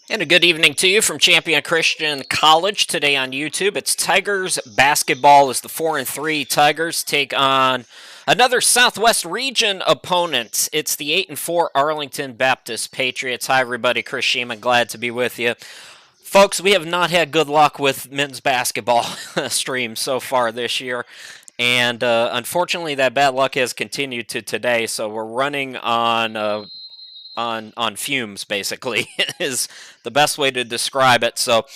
And a good evening to you from Champion Christian College today on YouTube. It's Tigers basketball as the 4-3 Tigers take on another Southwest region opponent. It's the 8-4 Arlington Baptist Patriots. Hi everybody, Chris Sheeman, glad to be with you. Folks, we have not had good luck with men's basketball streams so far this year. And unfortunately, that bad luck has continued to today. So we're running on fumes, basically, is the best way to describe it. So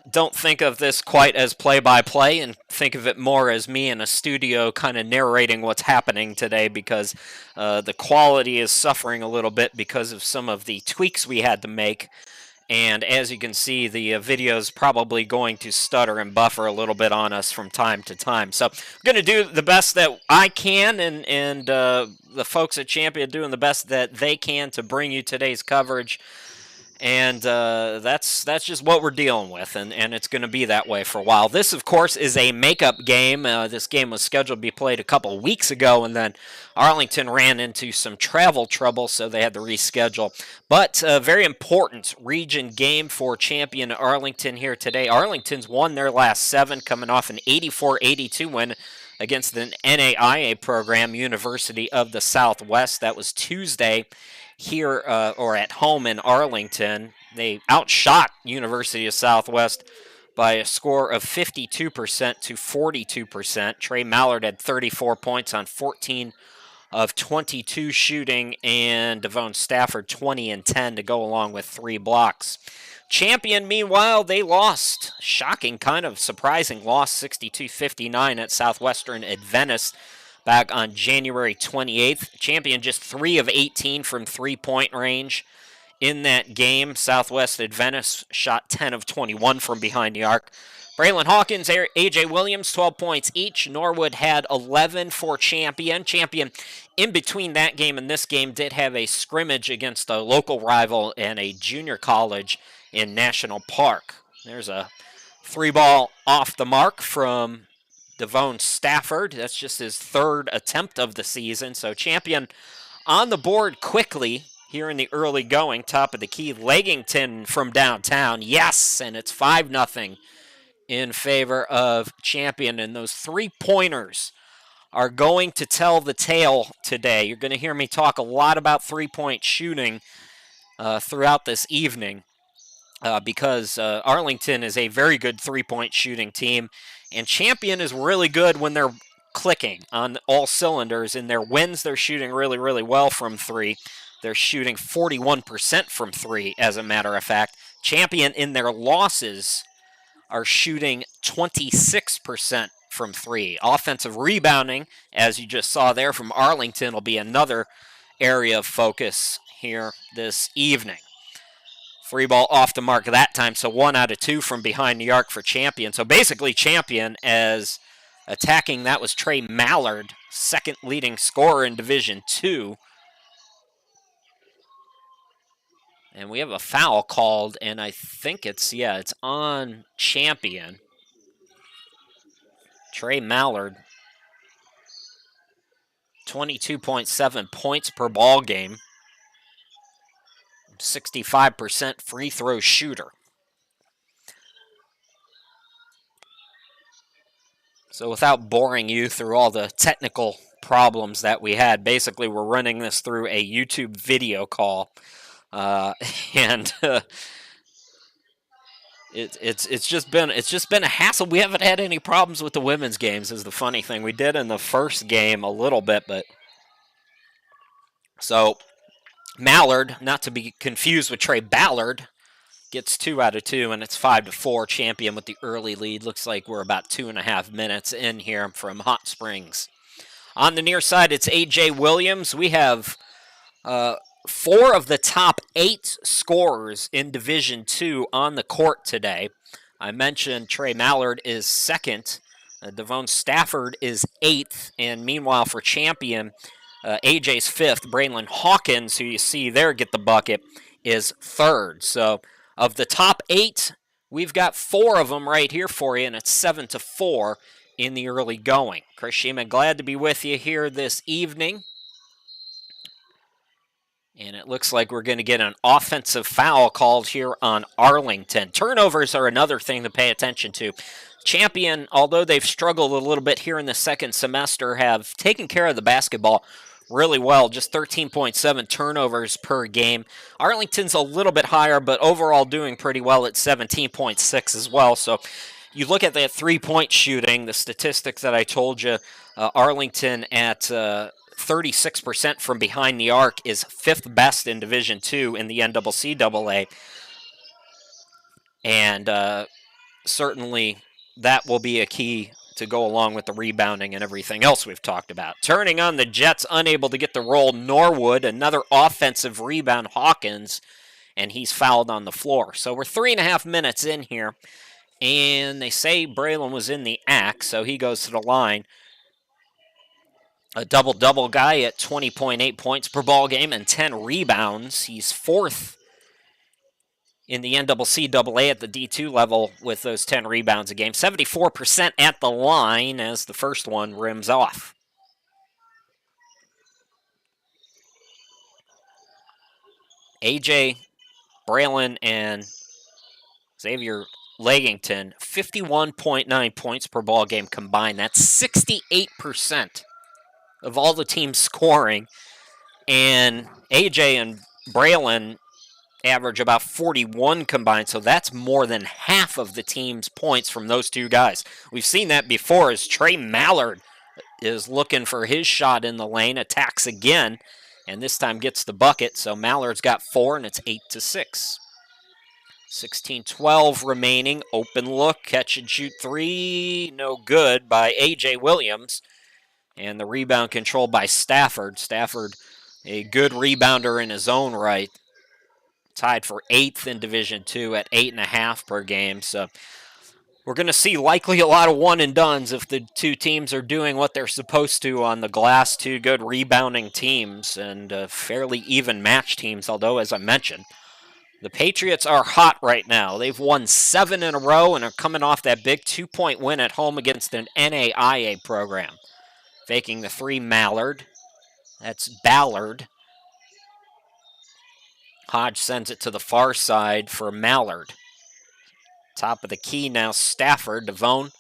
don't think of this quite as play-by-play, and think of it more as me in a studio kind of narrating what's happening today, because the quality is suffering a little bit because of some of the tweaks we had to make. And as you can see, the video is probably going to stutter and buffer a little bit on us from time to time. So I'm going to do the best that I can, and the folks at Champion doing the best that they can to bring you today's coverage. And that's just what we're dealing with, and it's going to be that way for a while. This, of course, is a makeup game. This game was scheduled to be played a couple weeks ago, and then Arlington ran into some travel trouble, so they had to reschedule. But a very important region game for Champion Arlington here today. Arlington's won their last 7, coming off an 84-82 win against the NAIA program, University of the Southwest. That was Tuesday here or at home in Arlington. They outshot University of Southwest by a score of 52% to 42%. Trey Mallard had 34 points on 14 of 22 shooting, and Devon Stafford 20 and 10 to go along with 3 blocks. Champion, meanwhile, they lost. Shocking, kind of surprising loss, 62-59 at Southwestern Adventist back on January 28th. Champion just 3 of 18 from three-point range in that game. Southwest Adventist shot 10 of 21 from behind the arc. Braylon Hawkins, A.J. Williams, 12 points each. Norwood had 11 for Champion. Champion, in between that game and this game, did have a scrimmage against a local rival and a junior college in National Park. There's a 3-ball off the mark from Devon Stafford. That's just his 3rd attempt of the season. So Champion on the board quickly here in the early going. Top of the key, Leggington from downtown. Yes, and it's 5-0 in favor of Champion. And those 3-pointers are going to tell the tale today. You're going to hear me talk a lot about 3-point shooting throughout this evening. Because Arlington is a very good 3-point shooting team, and Champion is really good when they're clicking on all cylinders. In their wins, they're shooting really, really well from 3. They're shooting 41% from 3, as a matter of fact. Champion, in their losses, are shooting 26% from 3. Offensive rebounding, as you just saw there from Arlington, will be another area of focus here this evening. 3-ball off the mark that time, so 1 out of 2 from behind the arc for Champion. So basically Champion, as attacking, that was Trey Mallard, 2nd leading scorer in Division II. And we have a foul called, and I think it's on Champion. Trey Mallard, 22.7 points per ball game. 65% free throw shooter. So without boring you through all the technical problems that we had, basically we're running this through a YouTube video call. And it's just been a hassle. We haven't had any problems with the women's games, is the funny thing. We did in the first game a little bit, but so Mallard, not to be confused with Trey Ballard, gets 2 out of 2, and it's 5-4. Champion with the early lead. Looks like we're about 2.5 minutes in here from Hot Springs. On the near side, it's A.J. Williams. We have 4 of the top 8 scorers in Division II on the court today. I mentioned Trey Mallard is 2nd. Devon Stafford is 8th. And meanwhile for Champion, AJ's 5th. Braylon Hawkins, who you see there get the bucket, is 3rd. So of the top 8, we've got 4 of them right here for you, and it's 7-4 in the early going. Chris Sheeman, glad to be with you here this evening. And it looks like we're going to get an offensive foul called here on Arlington. Turnovers are another thing to pay attention to. Champion, although they've struggled a little bit here in the second semester, have taken care of the basketball really well. Just 13.7 turnovers per game. Arlington's a little bit higher, but overall doing pretty well at 17.6 as well. So you look at that three-point shooting, the statistics that I told you, Arlington at 36% from behind the arc is fifth best in Division II in the NCAA. And certainly that will be a key to go along with the rebounding and everything else we've talked about. Turning on the Jets, unable to get the roll, Norwood, another offensive rebound, Hawkins, and he's fouled on the floor. So we're 3.5 minutes in here, and they say Braylon was in the act, so he goes to the line. A double-double guy at 20.8 points per ball game and 10 rebounds. He's fourth in the NCAA at the D2 level with those 10 rebounds a game. 74% at the line as the first one rims off. AJ Braylon and Xavier Leggington, 51.9 points per ball game combined. That's 68% of all the teams scoring. And AJ and Braylon average about 41 combined, so that's more than half of the team's points from those two guys. We've seen that before as Trey Mallard is looking for his shot in the lane, attacks again, and this time gets the bucket. So Mallard's got 4, and it's 8-6. 16-12 remaining. Open look, catch and shoot 3, no good by A.J. Williams. And the rebound controlled by Stafford. Stafford, a good rebounder in his own right. Tied for 8th in Division II at 8.5 per game. So we're going to see likely a lot of one-and-dones if the two teams are doing what they're supposed to on the glass. Two good rebounding teams and fairly even match teams, although, as I mentioned, the Patriots are hot right now. They've won 7 in a row and are coming off that big 2-point win at home against an NAIA program. Faking the 3, Mallard. That's Ballard. Hodge sends it to the far side for Mallard. Top of the key now, Stafford. Devone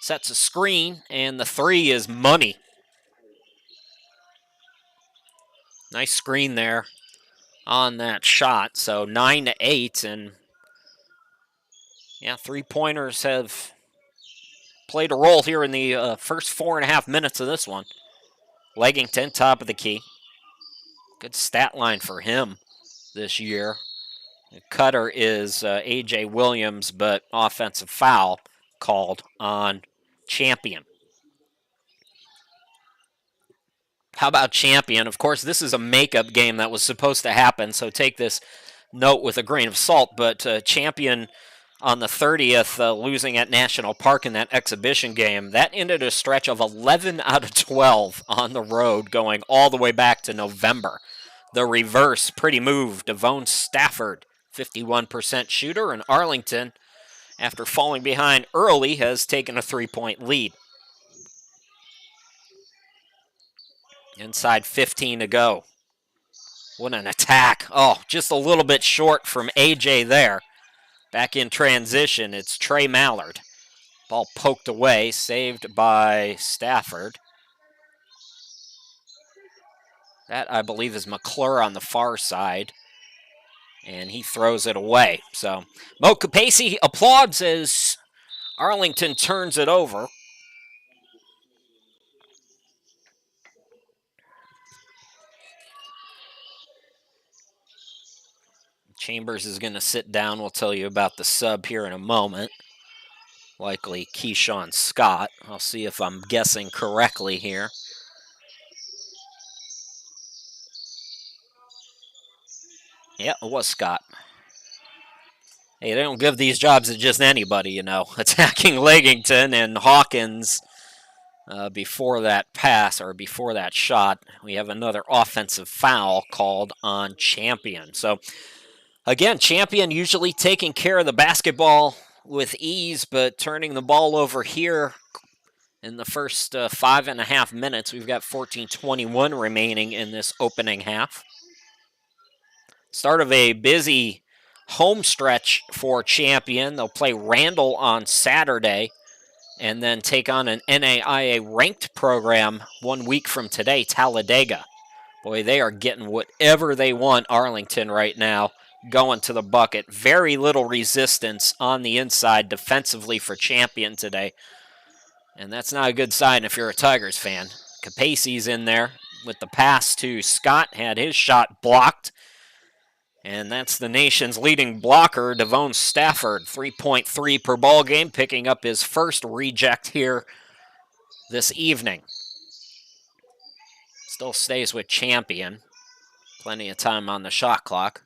sets a screen, and the 3 is money. Nice screen there on that shot. So 9-8, and yeah, three-pointers have played a role here in the first 4.5 minutes of this one. Leggington, top of the key. Good stat line for him this year. The cutter is A.J. Williams, but offensive foul called on Champion. How about Champion? Of course, this is a makeup game that was supposed to happen, so take this note with a grain of salt, but Champion on the 30th, losing at National Park in that exhibition game, that ended a stretch of 11 out of 12 on the road, going all the way back to November. The reverse, pretty move, Devone Stafford, 51% shooter, and Arlington, after falling behind early, has taken a 3-point lead. Inside 15 to go. What an attack. Oh, just a little bit short from AJ there. Back in transition, it's Trey Mallard. Ball poked away, saved by Stafford. That, I believe, is McClure on the far side. And he throws it away. So Mo Capacey applauds as Arlington turns it over. Chambers is going to sit down. We'll tell you about the sub here in a moment. Likely Keyshawn Scott. I'll see if I'm guessing correctly here. Yeah, it was Scott. Hey, they don't give these jobs to just anybody, you know. Attacking Leggington and Hawkins before that pass or before that shot. We have another offensive foul called on Champion. So, again, Champion usually taking care of the basketball with ease, but turning the ball over here in the first 5.5 minutes. We've got 14:21 remaining in this opening half. Start of a busy home stretch for Champion. They'll play Randall on Saturday and then take on an NAIA ranked program 1 week from today, Talladega. Boy, they are getting whatever they want, Arlington, right now, going to the bucket. Very little resistance on the inside defensively for Champion today. And that's not a good sign if you're a Tigers fan. Capacey's in there with the pass to Scott, had his shot blocked. And that's the nation's leading blocker, Devon Stafford, 3.3 per ball game, picking up his first reject here this evening. Still stays with Champion. Plenty of time on the shot clock.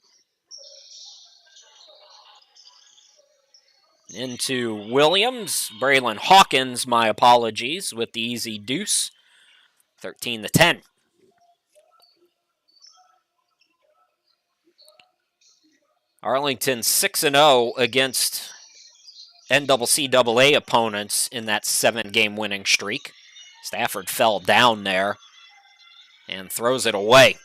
Into Williams. Braylon Hawkins, my apologies, with the easy deuce. 13-10. Arlington 6-0 against NCCAA opponents in that 7-game winning streak. Stafford fell down there and throws it away.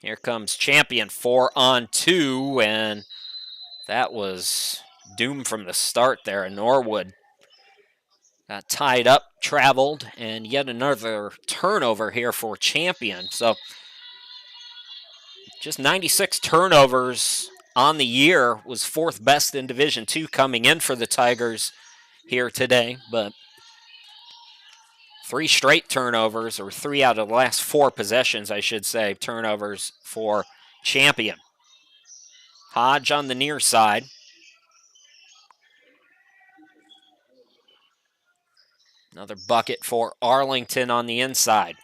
Here comes Champion, 4-on-2, and that was doomed from the start there. Norwood got tied up, traveled, and yet another turnover here for Champion. So just 96 turnovers on the year, was 4th best in Division II coming in for the Tigers here today, but 3 straight turnovers, or 3 out of the last 4 possessions, I should say, turnovers for Champion. Hodge on the near side. Another bucket for Arlington on the inside.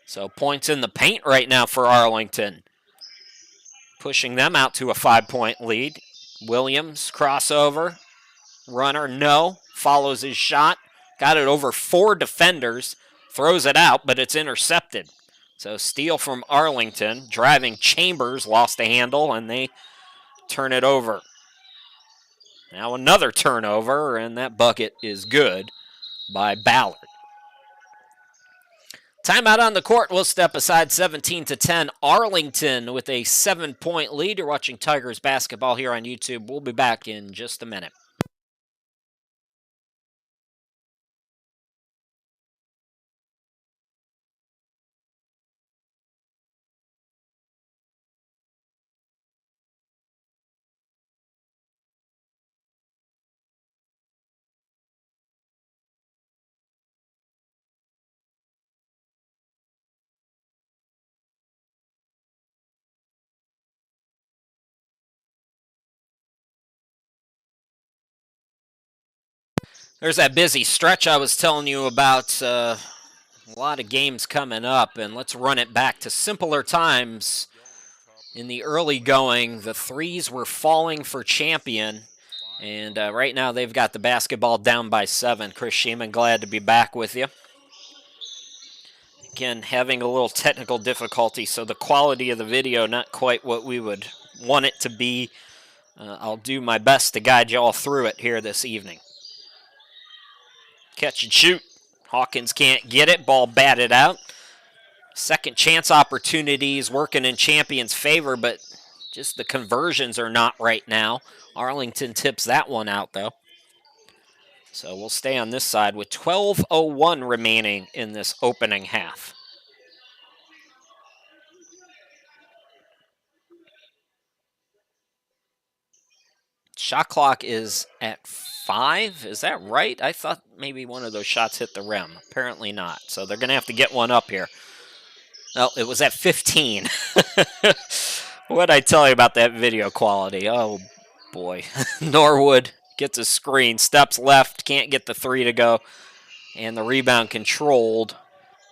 So points in the paint right now for Arlington, pushing them out to a 5-point lead. Williams, crossover. Runner, no. Follows his shot. Got it over 4 defenders. Throws it out, but it's intercepted. So steal from Arlington. Driving Chambers lost a handle, and they turn it over. Now another turnover, and that bucket is good by Ballard. Timeout on the court. We'll step aside. 17-10. Arlington with a 7-point lead. You're watching Tigers basketball here on YouTube. We'll be back in just a minute. There's that busy stretch I was telling you about. A lot of games coming up, and let's run it back to simpler times. In the early going, the threes were falling for Champion, and right now they've got the basketball down by 7. Chris Sheeman, glad to be back with you. Again, having a little technical difficulty, so the quality of the video not quite what we would want it to be. I'll do my best to guide you all through it here this evening. Catch and shoot. Hawkins can't get it. Ball batted out. Second chance opportunities working in Champion's favor, but just the conversions are not right now. Arlington tips that one out, though. So we'll stay on this side with 12:01 remaining in this opening half. Shot clock is at 5. Is that right? I thought maybe one of those shots hit the rim. Apparently not. So they're going to have to get one up here. No, it was at 15. What'd I tell you about that video quality? Oh, boy. Norwood gets a screen, steps left, can't get the 3 to go, and the rebound controlled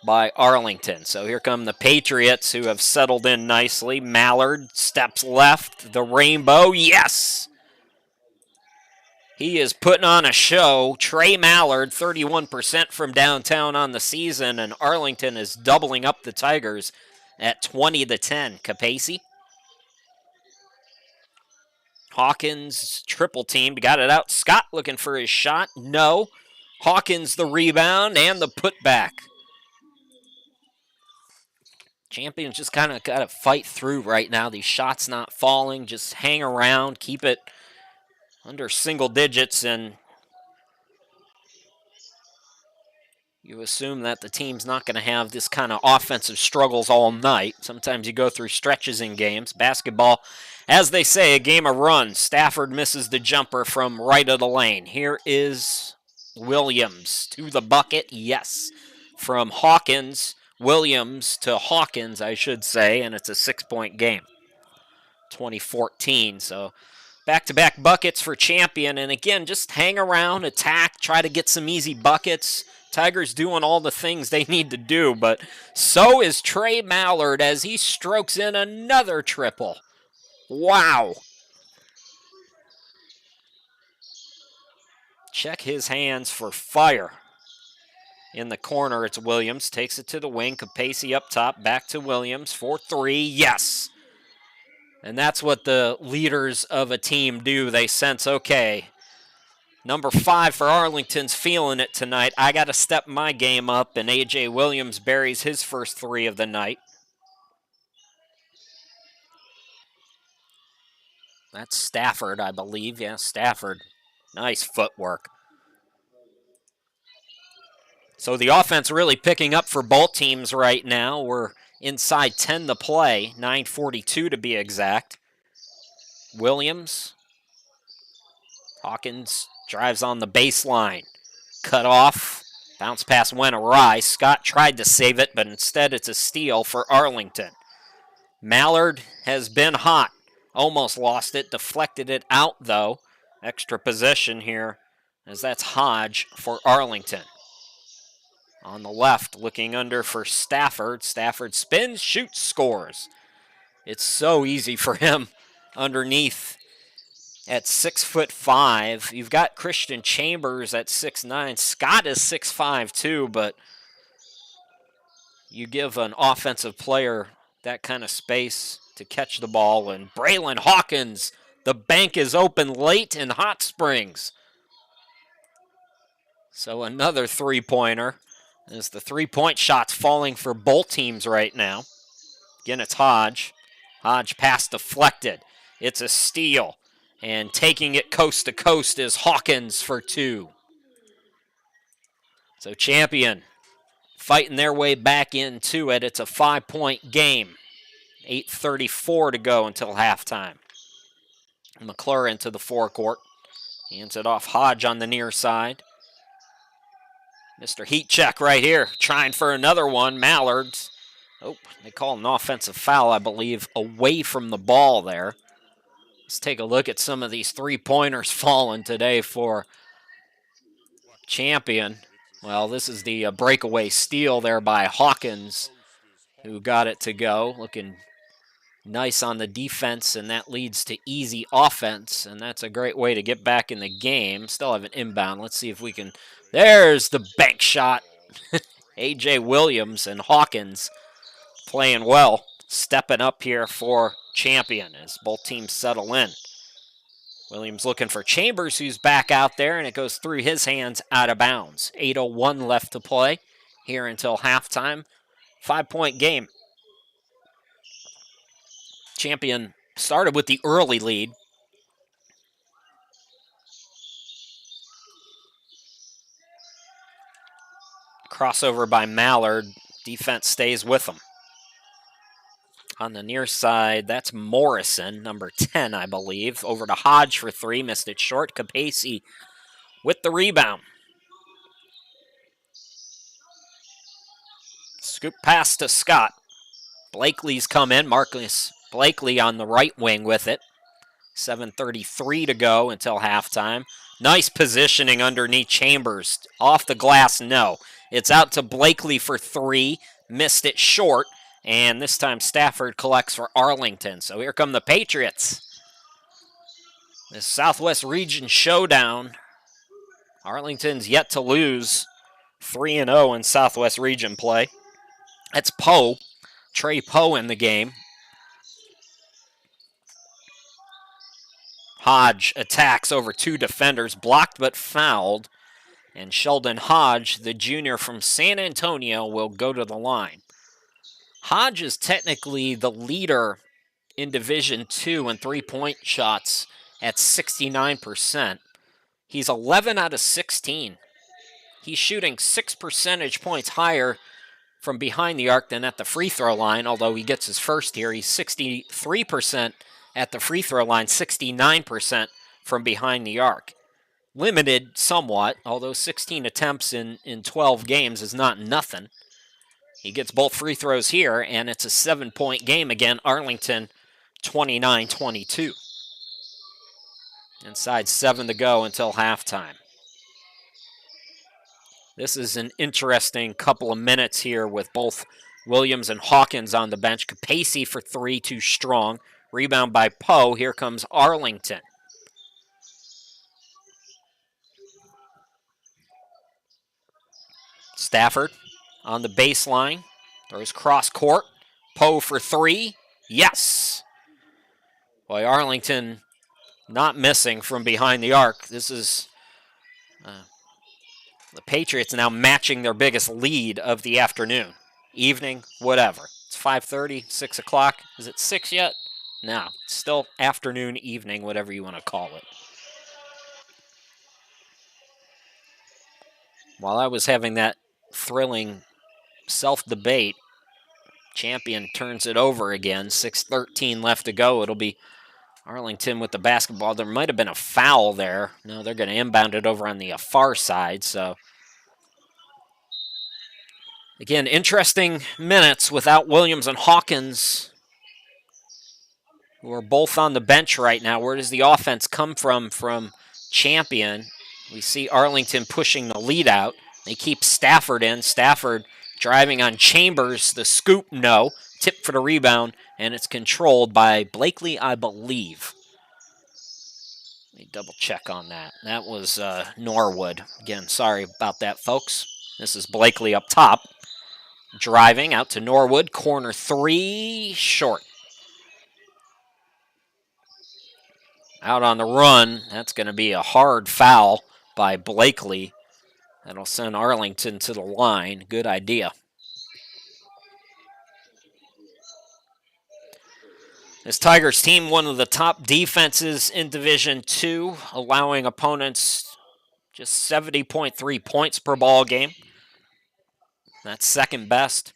by Arlington. So here come the Patriots, who have settled in nicely. Mallard steps left, the rainbow, yes! He is putting on a show. Trey Mallard, 31% from downtown on the season, and Arlington is doubling up the Tigers at 20-10. Capacey. Hawkins triple teamed, got it out. Scott looking for his shot. No. Hawkins the rebound and the putback. Champions just kind of got to fight through right now. These shots not falling, just hang around, keep it under single digits, and you assume that the team's not going to have this kind of offensive struggles all night. Sometimes you go through stretches in games. Basketball, as they say, a game of runs. Stafford misses the jumper from right of the lane. Here is Williams to the bucket. Yes. From Hawkins, Williams to Hawkins, I should say, and it's a 6-point game. 2014, so back-to-back buckets for Champion. And again, just hang around, attack, try to get some easy buckets. Tigers doing all the things they need to do, but so is Trey Mallard as he strokes in another triple. Wow. Check his hands for fire. In the corner, it's Williams. Takes it to the wing. Capacey up top. Back to Williams for 3. Yes. And that's what the leaders of a team do. They sense, okay, number 5 for Arlington's feeling it tonight. I got to step my game up, and A.J. Williams buries his first 3 of the night. That's Stafford, I believe. Yeah, Stafford. Nice footwork. So the offense really picking up for both teams right now. We're inside 10 to play, 9:42 to be exact. Williams. Hawkins drives on the baseline. Cut off. Bounce pass went awry. Scott tried to save it, but instead it's a steal for Arlington. Mallard has been hot. Almost lost it. Deflected it out, though. Extra possession here, as that's Hodge for Arlington. On the left, looking under for Stafford. Stafford spins, shoots, scores. It's so easy for him underneath at 6'5". You've got Christian Chambers at 6'9". Scott is 6'5" too, but you give an offensive player that kind of space to catch the ball. And Braylon Hawkins, the bank is open late in Hot Springs. So another three-pointer. As the three-point shots falling for both teams right now. Again, it's Hodge. Hodge pass deflected. It's a steal. And taking it coast to coast is Hawkins for 2. So Champion fighting their way back into it. It's a 5-point game. 8:34 to go until halftime. McClure into the forecourt. Hands it off Hodge on the near side. Mr. Heat check right here. Trying for another one. Mallard's. Oh, they call an offensive foul, I believe, away from the ball there. Let's take a look at some of these three-pointers falling today for Champion. Well, this is the breakaway steal there by Hawkins, who got it to go. Looking nice on the defense, and that leads to easy offense, and that's a great way to get back in the game. Still have an inbound. Let's see if we can... There's the bank shot. A.J. Williams and Hawkins playing well, stepping up here for Champion as both teams settle in. Williams looking for Chambers, who's back out there, and it goes through his hands out of bounds. 8:01 left to play here until halftime. 5-point game. Champion started with the early lead. Crossover by Mallard. Defense stays with them. On the near side, that's Morrison, number 10, I believe. Over to Hodge for 3, missed it short. Capacey with the rebound. Scoop pass to Scott. Blakely's come in. Marcus Blakely on the right wing with it. 7:33 to go until halftime. Nice positioning underneath Chambers. Off the glass, no. It's out to Blakely for 3. Missed it short. And this time Stafford collects for Arlington. So here come the Patriots. This Southwest Region showdown. Arlington's yet to lose. 3-0 in Southwest Region play. That's Poe. Trey Poe in the game. Hodge attacks over 2 defenders. Blocked but fouled. And Sheldon Hodge, the junior from San Antonio, will go to the line. Hodge is technically the leader in Division II in three-point shots at 69%. He's 11 out of 16. He's shooting 6 percentage points higher from behind the arc than at the free throw line, although he gets his first here. He's 63% at the free throw line, 69% from behind the arc. Limited somewhat, although 16 attempts in 12 games is not nothing. He gets both free throws here, and it's a 7-point game again. Arlington 29-22. Inside 7 to go until halftime. This is an interesting couple of minutes here with both Williams and Hawkins on the bench. Capacey for 3, too strong. Rebound by Poe. Here comes Arlington. Stafford on the baseline. Throws cross court. Poe for 3. Yes. Boy, Arlington not missing from behind the arc. This is the Patriots now matching their biggest lead of the afternoon. Evening, whatever. It's 5:30, 6 o'clock. Is it 6 yet? No, it's still afternoon, evening, whatever you want to call it. While I was having that thrilling self-debate, Champion turns it over again. 6:13 left to go. It'll be Arlington with the basketball. There might have been a foul there. No, they're going to inbound it over on the far side. So, again, interesting minutes without Williams and Hawkins, who are both on the bench right now. Where does the offense come from Champion? We see Arlington pushing the lead out. They keep Stafford in. Stafford driving on Chambers. The scoop, no. Tip for the rebound, and it's controlled by Blakely, I believe. Let me double check on that. That was Norwood. Again, sorry about that, folks. This is Blakely up top. Driving out to Norwood. Corner 3, short. Out on the run. That's going to be a hard foul by Blakely. That'll send Arlington to the line. Good idea. This Tigers team, one of the top defenses in Division II, allowing opponents just 70.3 points per ball game. That's second best.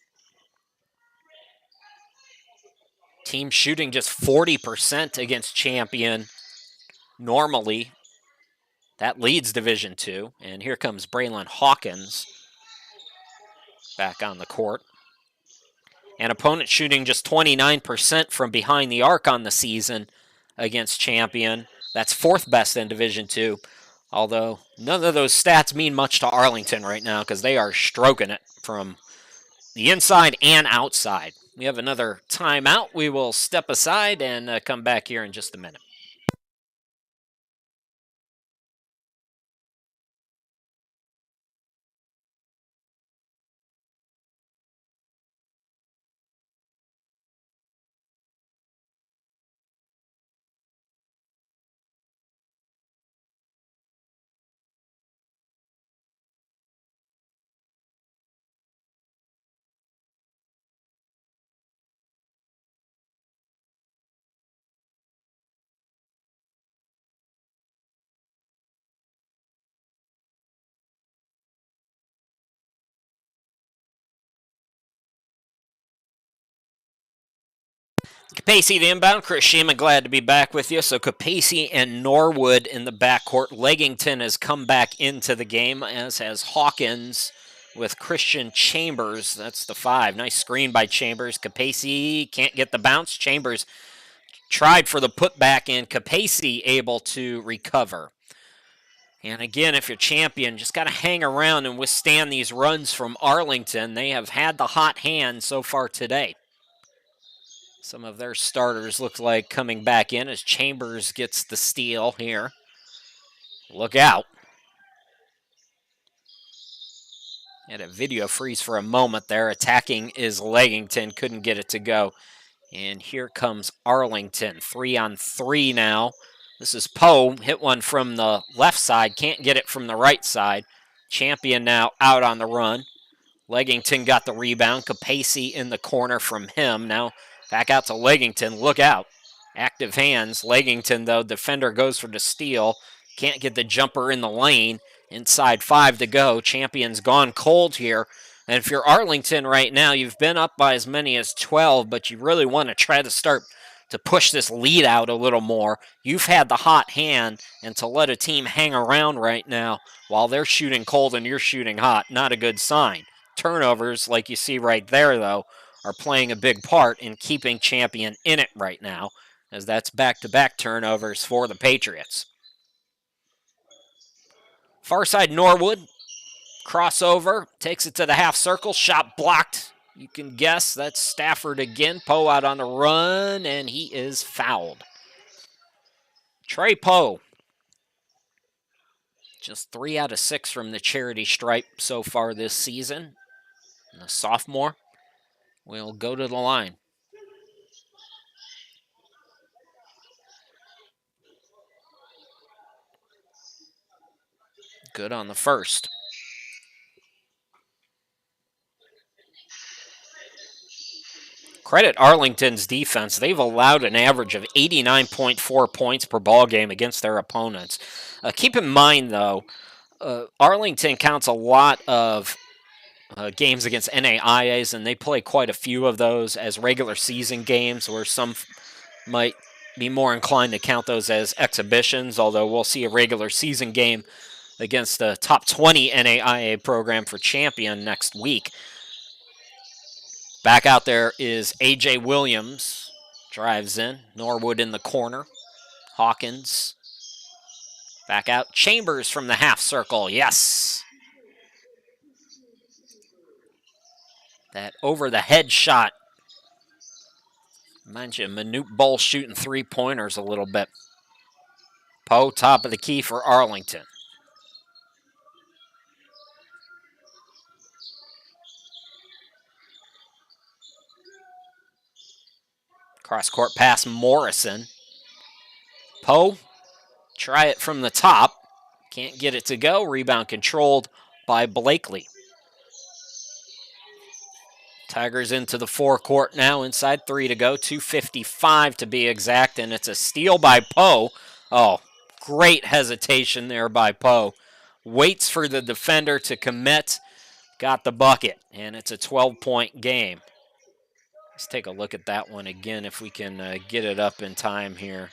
Team shooting just 40% against Champion normally. That leads Division II. And here comes Braylon Hawkins back on the court. And opponent shooting just 29% from behind the arc on the season against Champion. That's fourth best in Division II. Although none of those stats mean much to Arlington right now because they are stroking it from the inside and outside. We have another timeout. We will step aside and come back here in just a minute. Capacey the inbound. Chris Shima, glad to be back with you. So Capacey and Norwood in the backcourt. Leggington has come back into the game, as has Hawkins with Christian Chambers. That's the 5. Nice screen by Chambers. Capacey can't get the bounce. Chambers tried for the putback, and Capacey able to recover. And again, if you're Champion, just got to hang around and withstand these runs from Arlington. They have had the hot hand so far today. Some of their starters look like coming back in as Chambers gets the steal here. Look out. Had a video freeze for a moment there. Attacking is Leggington. Couldn't get it to go. And here comes Arlington. 3-on-3 now. This is Poe. Hit one from the left side. Can't get it from the right side. Champion now out on the run. Leggington got the rebound. Capacey in the corner from him. Now back out to Leggington. Look out. Active hands. Leggington, though, defender goes for the steal. Can't get the jumper in the lane. Inside 5 to go. Champion's gone cold here. And if you're Arlington right now, you've been up by as many as 12, but you really want to try to start to push this lead out a little more. You've had the hot hand, and to let a team hang around right now while they're shooting cold and you're shooting hot, not a good sign. Turnovers, like you see right there, though, are playing a big part in keeping Champion in it right now, as that's back-to-back turnovers for the Patriots. Far side Norwood, crossover, takes it to the half circle, shot blocked. You can guess that's Stafford again. Poe out on the run, and he is fouled. Trey Poe, just 3 out of 6 from the charity stripe so far this season. And the sophomore will go to the line. Good on the first. Credit Arlington's defense. They've allowed an average of 89.4 points per ball game against their opponents. Keep in mind, though, Arlington counts a lot of games against NAIAs, and they play quite a few of those as regular season games, where some might be more inclined to count those as exhibitions, although we'll see a regular season game against the top 20 NAIA program for Champion next week. Back out there is A.J. Williams. Drives in. Norwood in the corner. Hawkins. Back out. Chambers from the half circle. Yes. That over-the-head shot. Reminds you of Manute Bowl shooting three-pointers a little bit. Poe, top of the key for Arlington. Cross-court pass, Morrison. Poe, try it from the top. Can't get it to go. Rebound controlled by Blakely. Tigers into the forecourt now. Inside 3 to go. 2:55 to be exact. And it's a steal by Poe. Oh, great hesitation there by Poe. Waits for the defender to commit. Got the bucket. And it's a 12-point game. Let's take a look at that one again if we can get it up in time here.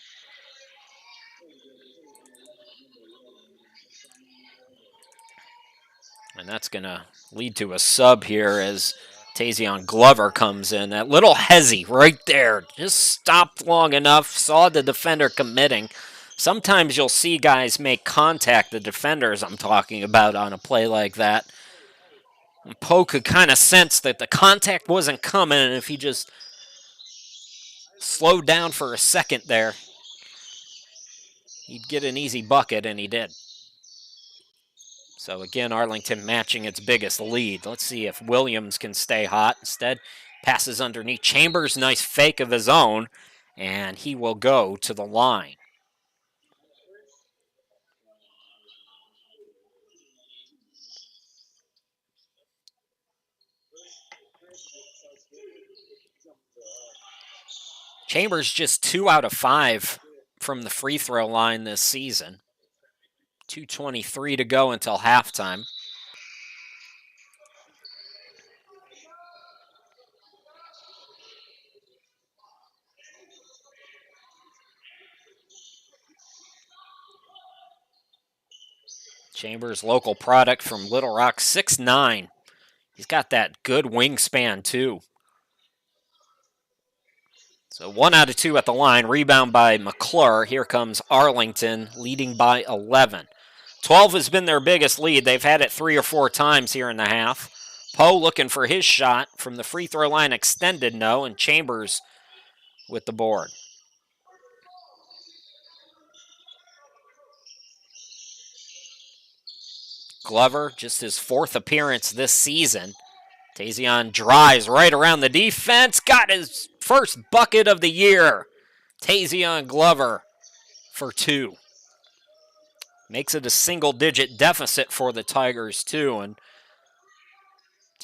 And that's going to lead to a sub here as Tazion Glover comes in. That little hezzy right there. Just stopped long enough, saw the defender committing. Sometimes you'll see guys make contact, the defenders I'm talking about, on a play like that. And Poe could kind of sense that the contact wasn't coming, and if he just slowed down for a second there, he'd get an easy bucket, and he did. So again, Arlington matching its biggest lead. Let's see if Williams can stay hot. Instead, passes underneath. Chambers, nice fake of his own, and he will go to the line. Chambers just 2 out of 5 from the free throw line this season. 2:23 to go until halftime. Chambers, local product from Little Rock, 6'9". He's got that good wingspan too. So 1 out of 2 at the line. Rebound by McClure. Here comes Arlington leading by 11. 12 has been their biggest lead. They've had it 3 or 4 times here in the half. Poe looking for his shot from the free throw line, extended no, and Chambers with the board. Glover, just his 4th appearance this season. Tazion drives right around the defense. Got his first bucket of the year. Tazion Glover for 2. Makes it a single-digit deficit for the Tigers, too. And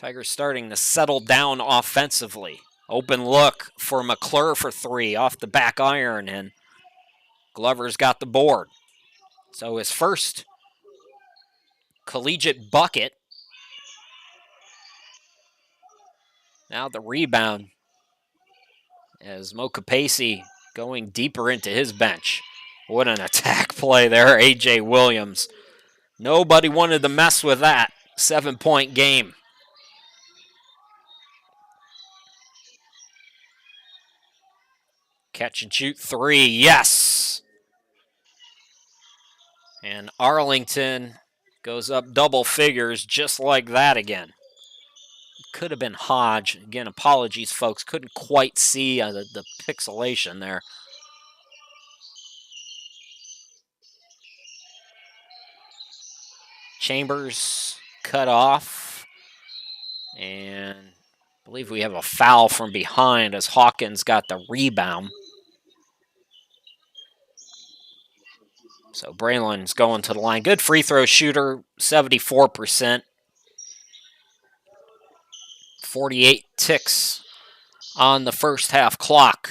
Tigers starting to settle down offensively. Open look for McClure for three off the back iron, and Glover's got the board. So his first collegiate bucket. Now the rebound as Mo Capacey going deeper into his bench. What an attack play there, A.J. Williams. Nobody wanted to mess with that. 7-point game. Catch and shoot three, yes. And Arlington goes up double figures just like that again. Could have been Hodge. Again, apologies, folks. Couldn't quite see the pixelation there. Chambers cut off. And I believe we have a foul from behind as Hawkins got the rebound. So Braylon's going to the line. Good free throw shooter, 74%. 48 ticks on the first half clock.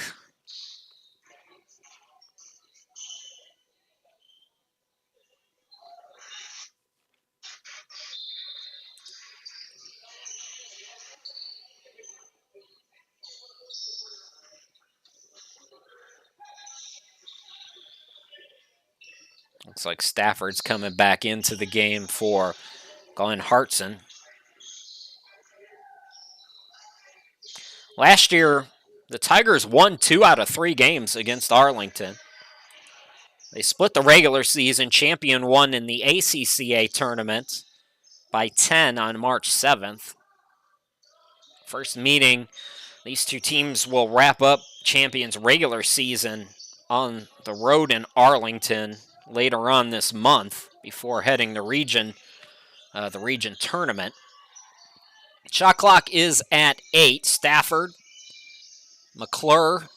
Looks like Stafford's coming back into the game for Glenn Hartson. Last year, the Tigers won 2 out of 3 games against Arlington. They split the regular season, champion won in the ACCA tournament by 10 on March 7th. First meeting, these two teams will wrap up champions regular season on the road in Arlington later on this month before heading to the region tournament. Shot clock is at 8. Stafford, McClure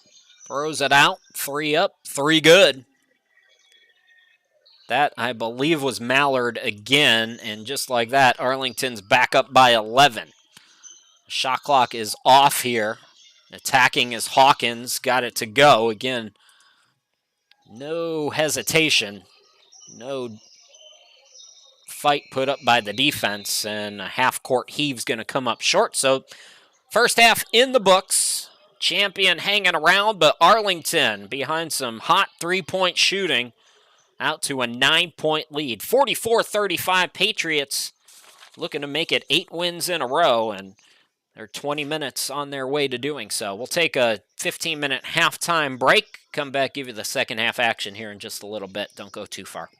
throws it out. 3 up, 3 good. That, I believe, was Mallard again, and just like that, Arlington's back up by 11. Shot clock is off here. Attacking is Hawkins, got it to go. Again, no hesitation, no fight put up by the defense, and a half-court heave's going to come up short. So first half in the books. Champion hanging around, but Arlington behind some hot three-point shooting out to a 9-point lead. 44-35 Patriots looking to make it 8 wins in a row, and they're 20 minutes on their way to doing so. We'll take a 15-minute halftime break. Come back, give you the second half action here in just a little bit. Don't go too far.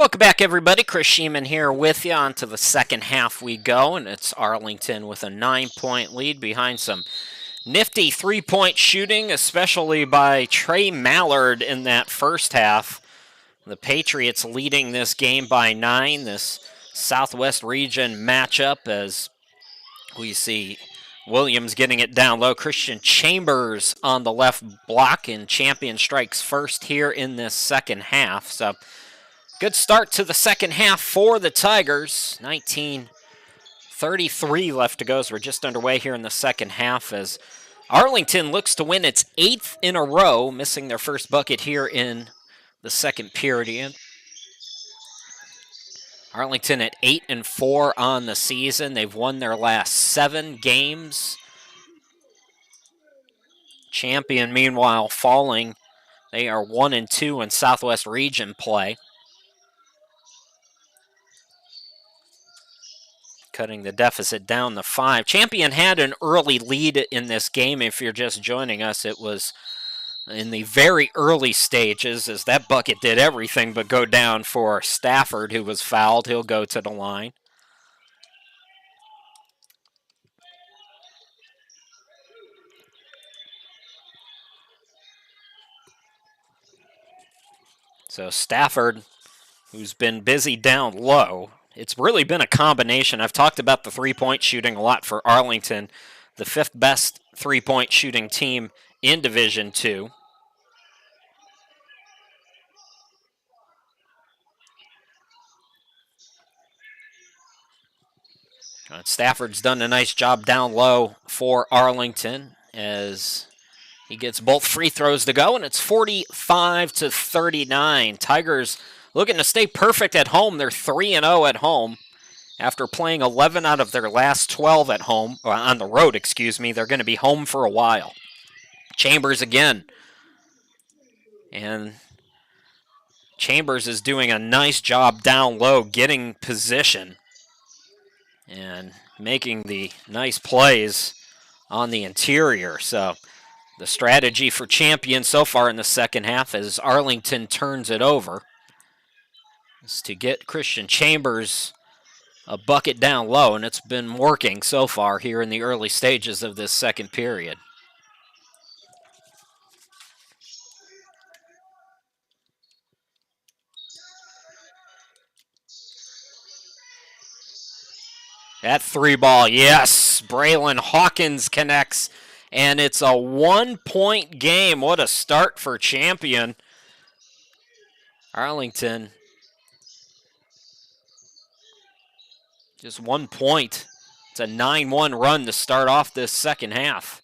Welcome back, everybody. Chris Sheeman here with you. On to the second half we go, and it's Arlington with a 9-point lead behind some nifty three-point shooting, especially by Trey Mallard in that first half. The Patriots leading this game by 9, this Southwest region matchup, as we see Williams getting it down low. Christian Chambers on the left block, and Champion strikes first here in this second half. So good start to the second half for the Tigers. 19:33 left to go, so we're just underway here in the second half as Arlington looks to win its 8th in a row, missing their first bucket here in the second period. Arlington at 8-4 on the season. They've won their last 7 games. Champion, meanwhile, falling. They are 1-2 in Southwest Region play. Cutting the deficit down to 5. Champion had an early lead in this game. If you're just joining us, it was in the very early stages, as that bucket did everything but go down for Stafford, who was fouled. He'll go to the line. So Stafford, who's been busy down low, it's really been a combination. I've talked about the three-point shooting a lot for Arlington, the 5th best three-point shooting team in Division II. Stafford's done a nice job down low for Arlington as he gets both free throws to go, and it's 45-39. Tigers looking to stay perfect at home. They're 3-0 at home after playing 11 out of their last 12 at home, or on the road, excuse me. They're going to be home for a while. Chambers again. And Chambers is doing a nice job down low, getting position and making the nice plays on the interior. So the strategy for Champion so far in the second half, as Arlington turns it over, is to get Christian Chambers a bucket down low, and it's been working so far here in the early stages of this second period. That 3-ball, yes. Braylon Hawkins connects, and it's a 1-point game. What a start for Champion. Arlington, just 1 point. It's a 9-1 run to start off this second half.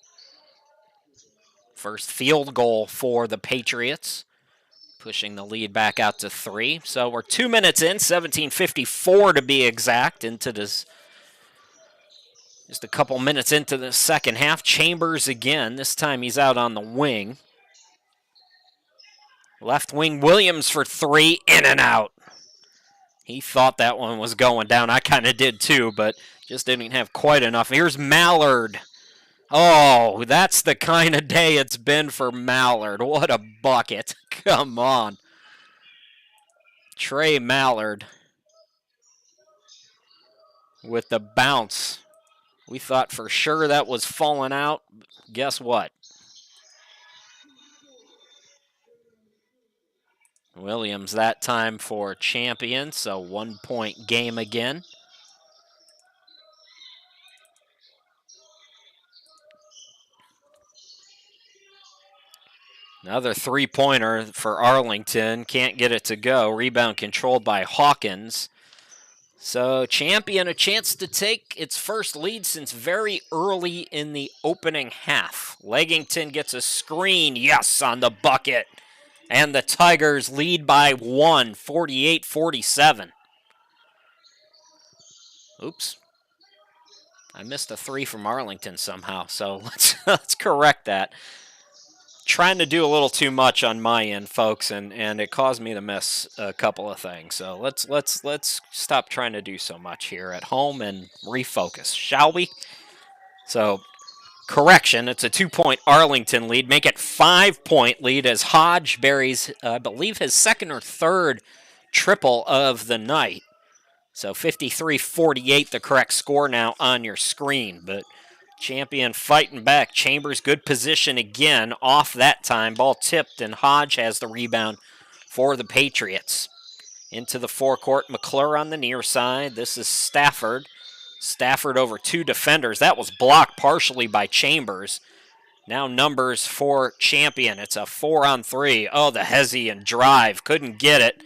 First field goal for the Patriots, pushing the lead back out to 3. So we're 2 minutes in, 17:54 to be exact, into this. Just a couple minutes into the second half. Chambers again. This time he's out on the wing. Left wing Williams for 3, in and out. He thought that one was going down. I kind of did too, but just didn't have quite enough. Here's Mallard. Oh, that's the kind of day it's been for Mallard. What a bucket. Come on. Trey Mallard with the bounce. We thought for sure that was falling out. Guess what? Williams that time for Champion, so 1-point game again. Another 3-pointer for Arlington. Can't get it to go. Rebound controlled by Hawkins. So Champion a chance to take its first lead since very early in the opening half. Leggington gets a screen, yes, on the bucket. And the Tigers lead by 1, 48-47. Oops. I missed a 3 from Arlington somehow, so let's correct that. Trying to do a little too much on my end, folks, and it caused me to miss a couple of things. So let's stop trying to do so much here at home and refocus, shall we? So, correction, it's a 2-point Arlington lead. Make it 5-point lead as Hodge buries, I believe, his second or third triple of the night. So 53-48, the correct score now on your screen. But Champion fighting back. Chambers, good position again. Off that time. Ball tipped, and Hodge has the rebound for the Patriots. Into the forecourt, McClure on the near side. This is Stafford. Stafford over two defenders. That was blocked partially by Chambers. Now numbers for Champion. It's a 4-on-3. Oh, the Hezzy drive. Couldn't get it.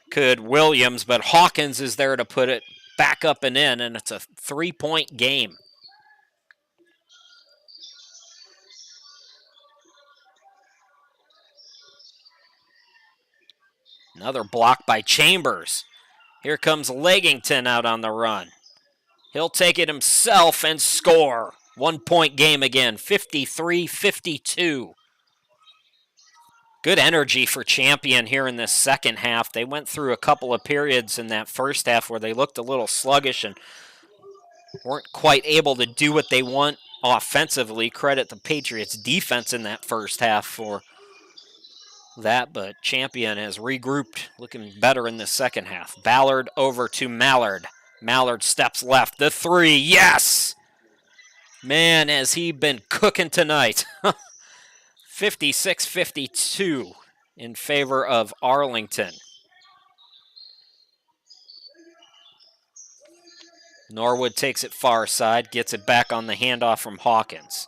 Could Williams, but Hawkins is there to put it back up and in, and it's a 3-point game. Another block by Chambers. Here comes Leggington out on the run. He'll take it himself and score. 1-point game again, 53-52. Good energy for Champion here in this second half. They went through a couple of periods in that first half where they looked a little sluggish and weren't quite able to do what they want offensively. Credit the Patriots' defense in that first half for that, but Champion has regrouped, looking better in the second half. Ballard over to Mallard. Mallard steps left. The three, yes! Man, has he been cooking tonight. 56-52 in favor of Arlington. Norwood takes it far side, gets it back on the handoff from Hawkins.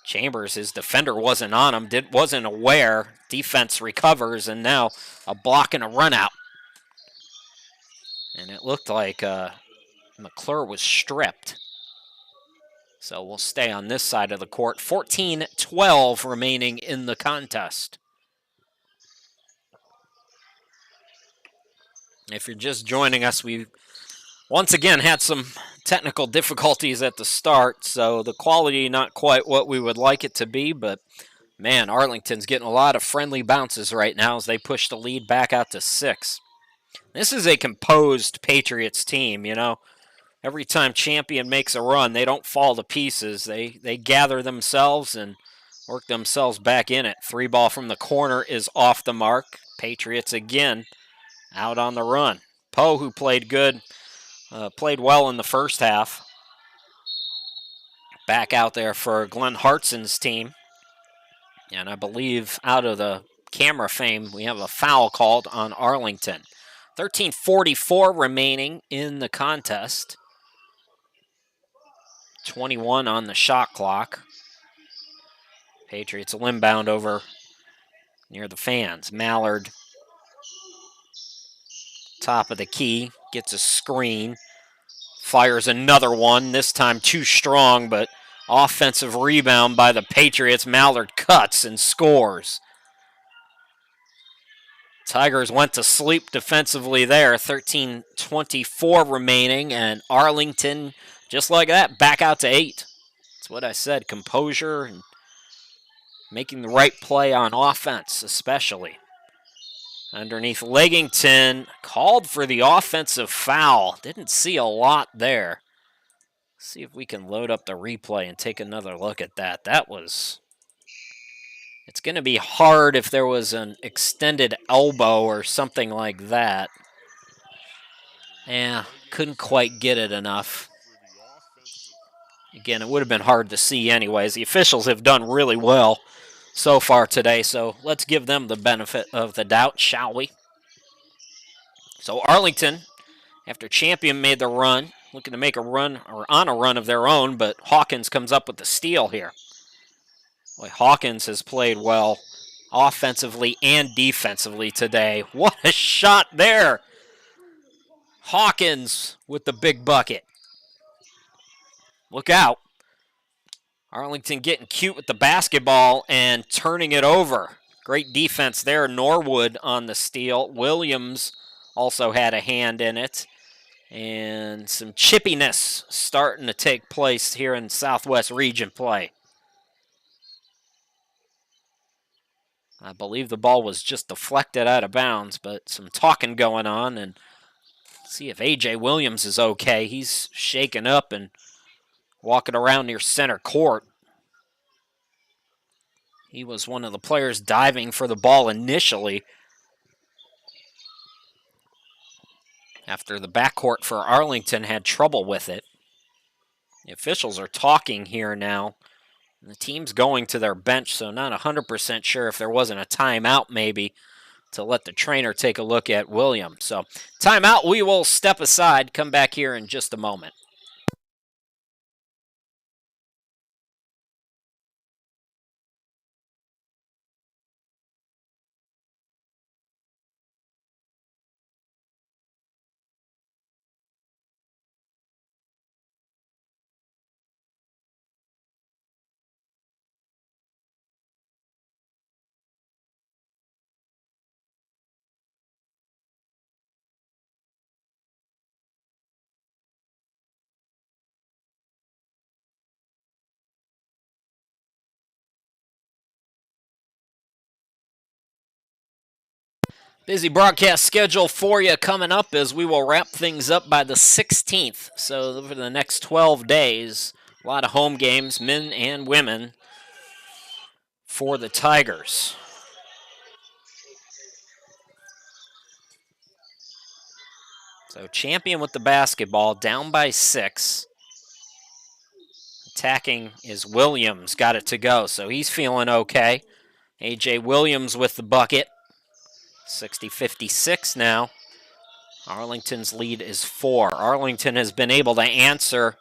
Chambers, his defender wasn't on him, wasn't aware. Defense recovers, and now a block and a run out. And it looked like McClure was stripped. So we'll stay on this side of the court. 14-12 remaining in the contest. If you're just joining us, we once again had some technical difficulties at the start, so the quality not quite what we would like it to be, but man, Arlington's getting a lot of friendly bounces right now as they push the lead back out to 6. This is a composed Patriots team, you know. Every time Champion makes a run, they don't fall to pieces. They gather themselves and work themselves back in it. 3-ball from the corner is off the mark. Patriots again out on the run. Poe, who played good, played well in the first half. Back out there for Glenn Hartson's team. And I believe out of the camera fame, we have a foul called on Arlington. 13:44 remaining in the contest. 21 on the shot clock. Patriots inbound over near the fans. Mallard, top of the key, gets a screen. Fires another one, this time too strong, but offensive rebound by the Patriots. Mallard cuts and scores. Tigers went to sleep defensively there. 13:24 remaining, and Arlington, just like that, back out to 8. That's what I said, composure and making the right play on offense, especially. Underneath Leggington, called for the offensive foul. Didn't see a lot there. See if we can load up the replay and take another look at that. That was... It's going to be hard if there was an extended elbow or something like that. Yeah, couldn't quite get it enough. Again, it would have been hard to see anyways. The officials have done really well so far today, so let's give them the benefit of the doubt, shall we? So Arlington, after Champion made the run, looking to make a run or on a run of their own, but Hawkins comes up with the steal here. Boy, Hawkins has played well offensively and defensively today. What a shot there! Hawkins with the big bucket. Look out. Arlington getting cute with the basketball and turning it over. Great defense there. Norwood on the steal. Williams also had a hand in it. And some chippiness starting to take place here in Southwest Region play. I believe the ball was just deflected out of bounds, but some talking going on, and see if A.J. Williams is okay. He's shaken up and walking around near center court. He was one of the players diving for the ball initially. after the backcourt for Arlington had trouble with it. The officials are talking here now. The team's going to their bench, so not 100% sure if there wasn't a timeout maybe to let the trainer take a look at Williams. So timeout, we will step aside, come back here in just a moment. Busy broadcast schedule for you coming up as we will wrap things up by the 16th. So for the next 12 days, a lot of home games, men and women, for the Tigers. So Champion with the basketball, down by 6. Attacking is Williams, got it to go, so he's feeling okay. A.J. Williams with the bucket. 60-56 now. Arlington's lead is 4. Arlington has been able to answer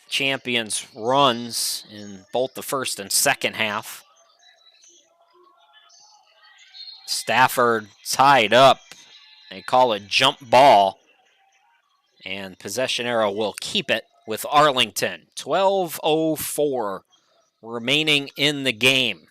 Champion's runs in both the first and second half. Stafford tied up. They call it jump ball. And possession arrow will keep it with Arlington. 12:04 remaining in the game.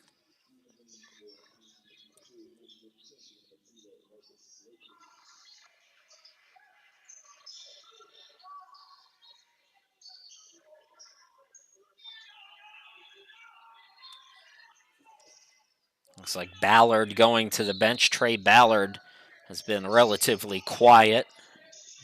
Looks like Ballard going to the bench. Trey Ballard has been relatively quiet.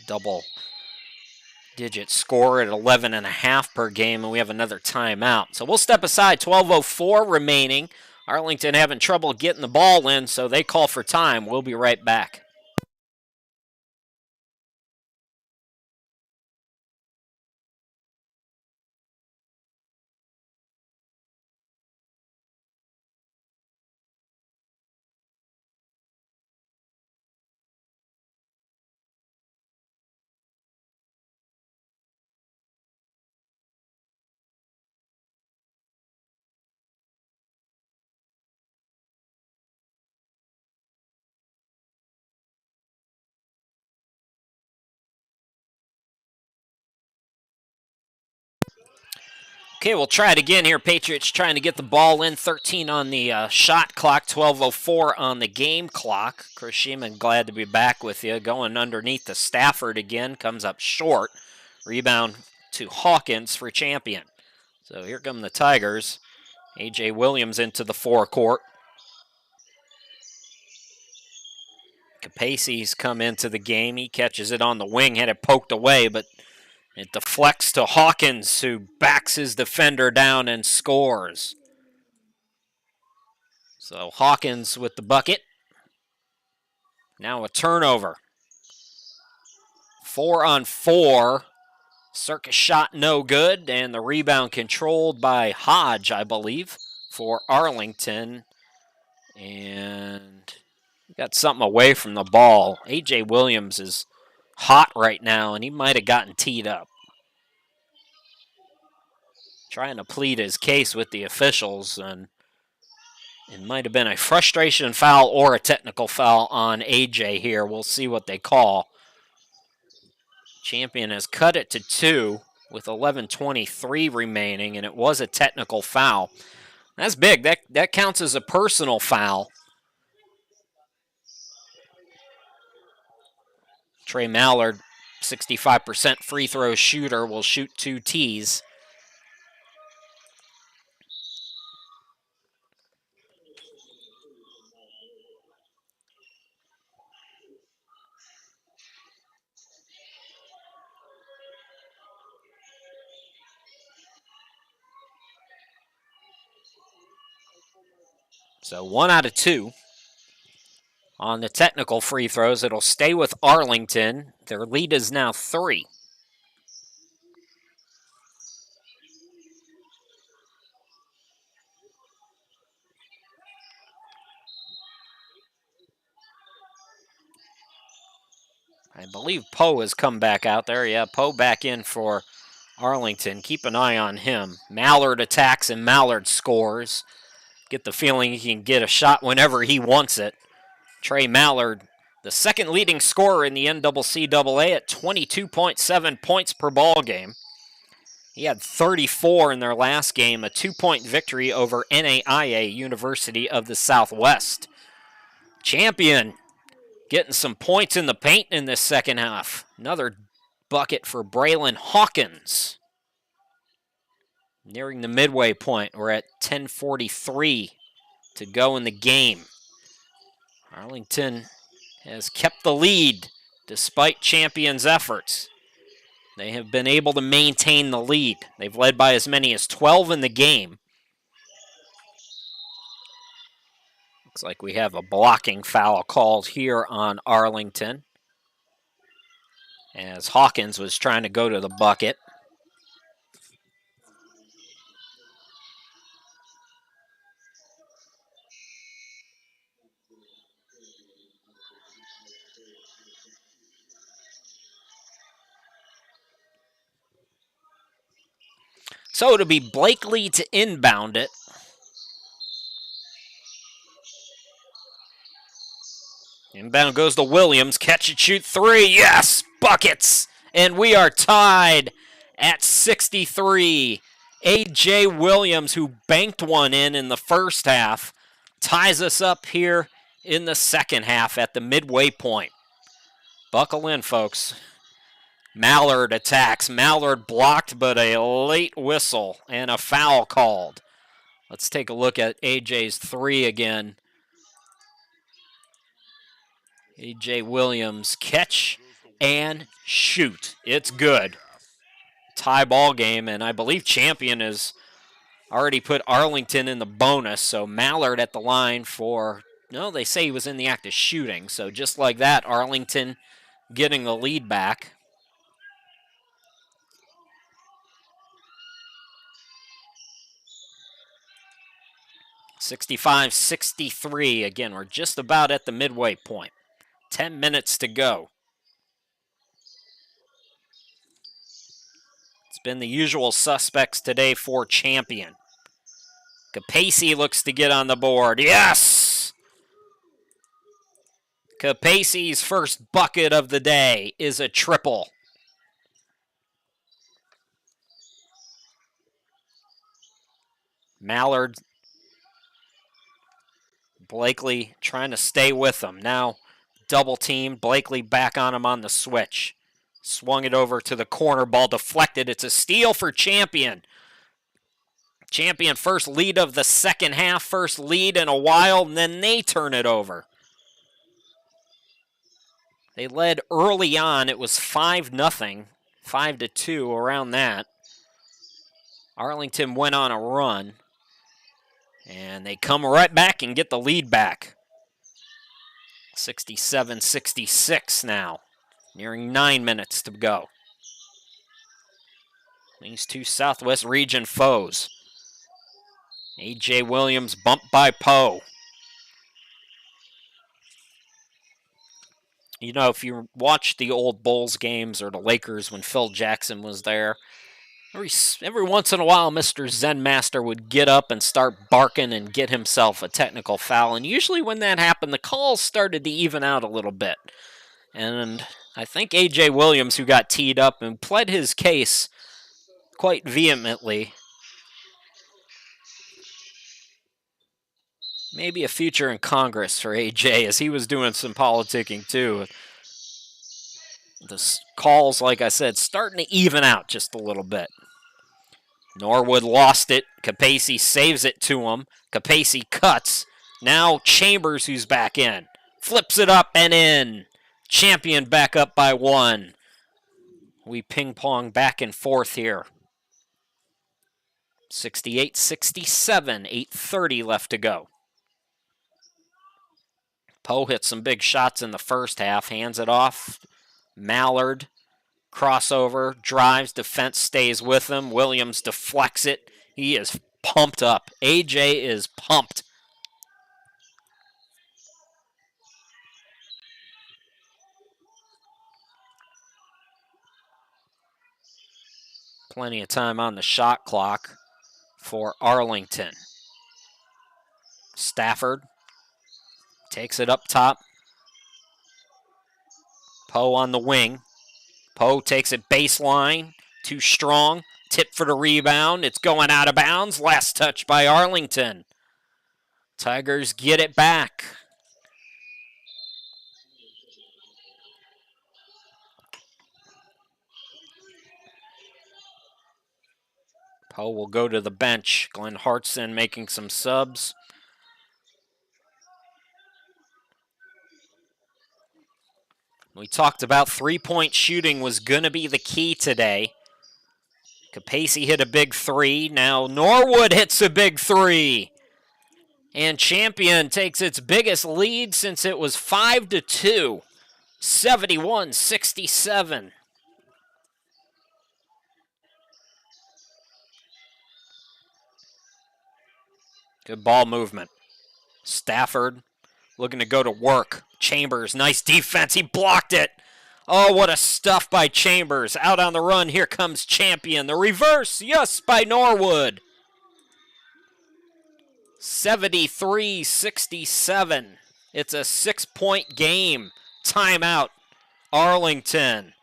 Double-digit score at 11.5 per game, and we have another timeout. So we'll step aside. 12:04 remaining. Arlington having trouble getting the ball in, so they call for time. We'll be right back. Okay, we'll try it again here. Patriots trying to get the ball in. 13 on the shot clock, 12:04 on the game clock. Chris Sheeman, glad to be back with you. Going underneath the Stafford again, comes up short. Rebound to Hawkins for Champion. So here come the Tigers. A.J. Williams into the forecourt. Capace's come into the game. He catches it on the wing, had it poked away, but it deflects to Hawkins, who backs his defender down and scores. So Hawkins with the bucket. Now a turnover. 4-on-4. Circus shot no good, and the rebound controlled by Hodge, I believe, for Arlington. And got something away from the ball. A.J. Williams is hot right now, and he might have gotten teed up. Trying to plead his case with the officials, and it might have been a frustration foul or a technical foul on A.J. here. We'll see what they call. Champion has cut it to 2 with 11:23 remaining, and it was a technical foul. That's big. That counts as a personal foul. Trey Mallard, 65% free throw shooter, will shoot 2 tees. So 1 out of 2. On the technical free throws, it'll stay with Arlington. Their lead is now 3. I believe Poe has come back out there. Yeah, Poe back in for Arlington. Keep an eye on him. Mallard attacks and Mallard scores. Get the feeling he can get a shot whenever he wants it. Trey Mallard, the second leading scorer in the NCCAA at 22.7 points per ball game. He had 34 in their last game, a 2-point victory over NAIA, University of the Southwest. Champion getting some points in the paint in this second half. Another bucket for Braylon Hawkins. Nearing the midway point, we're at 10:43 to go in the game. Arlington has kept the lead despite Champion's efforts. They have been able to maintain the lead. They've led by as many as 12 in the game. Looks like we have a blocking foul called here on Arlington, as Hawkins was trying to go to the bucket. So it'll be Blakely to inbound it. Inbound goes to Williams. Catch and shoot 3. Yes! Buckets! And we are tied at 63. A.J. Williams, who banked one in the first half, ties us up here in the second half at the midway point. Buckle in, folks. Mallard attacks. Mallard blocked, but a late whistle and a foul called. Let's take a look at A.J.'s 3 again. A.J. Williams, catch and shoot. It's good. Tie ball game, and I believe Champion has already put Arlington in the bonus, so Mallard at the line for, no, they say he was in the act of shooting, so just like that, Arlington getting the lead back. (65-63). Again, we're just about at the midway point. 10 minutes to go. It's been the usual suspects today for Champion. Capacey looks to get on the board. Yes! Capacey's first bucket of the day is a triple. Mallard, Blakely trying to stay with him. Now double team. Blakely back on him on the switch. Swung it over to the corner. Ball deflected. It's a steal for Champion. Champion first lead of the second half. First lead in a while, and then they turn it over. They led early on. It was 5-0. 5-2, around that. Arlington went on a run. And they come right back and get the lead back. 67-66 now. Nearing 9 minutes to go. These two Southwest region foes. A.J. Williams bumped by Poe. You know, if you watch the old Bulls games or the Lakers when Phil Jackson was there, every once in a while, Mr. Zen Master would get up and start barking and get himself a technical foul. And usually when that happened, the calls started to even out a little bit. And I think A.J. Williams, who got teed up and pled his case quite vehemently, maybe a future in Congress for A.J., as he was doing some politicking too. The calls, like I said, starting to even out just a little bit. Norwood lost it. Capacey saves it to him. Capacey cuts. Now Chambers, who's back in. Flips it up and in. Champion back up by 1. We ping-pong back and forth here. 68-67. 8:30 left to go. Poe hit some big shots in the first half, hands it off. Mallard, crossover, drives, defense stays with him. Williams deflects it. He is pumped up. AJ is pumped. Plenty of time on the shot clock for Arlington. Stafford takes it up top. Poe on the wing. Poe takes it baseline. Too strong. Tip for the rebound. It's going out of bounds. Last touch by Arlington. Tigers get it back. Poe will go to the bench. Glenn Hartson making some subs. We talked about three-point shooting was going to be the key today. Capacey hit a big three. Now Norwood hits a big three. And Champion takes its biggest lead since it was 5-2. 71-67. Good ball movement. Stafford looking to go to work. Chambers, nice defense. He blocked it. Oh, what a stuff by Chambers. Out on the run. Here comes Champion. The reverse, yes, by Norwood. 73-67. It's a 6-point game. Timeout, Arlington.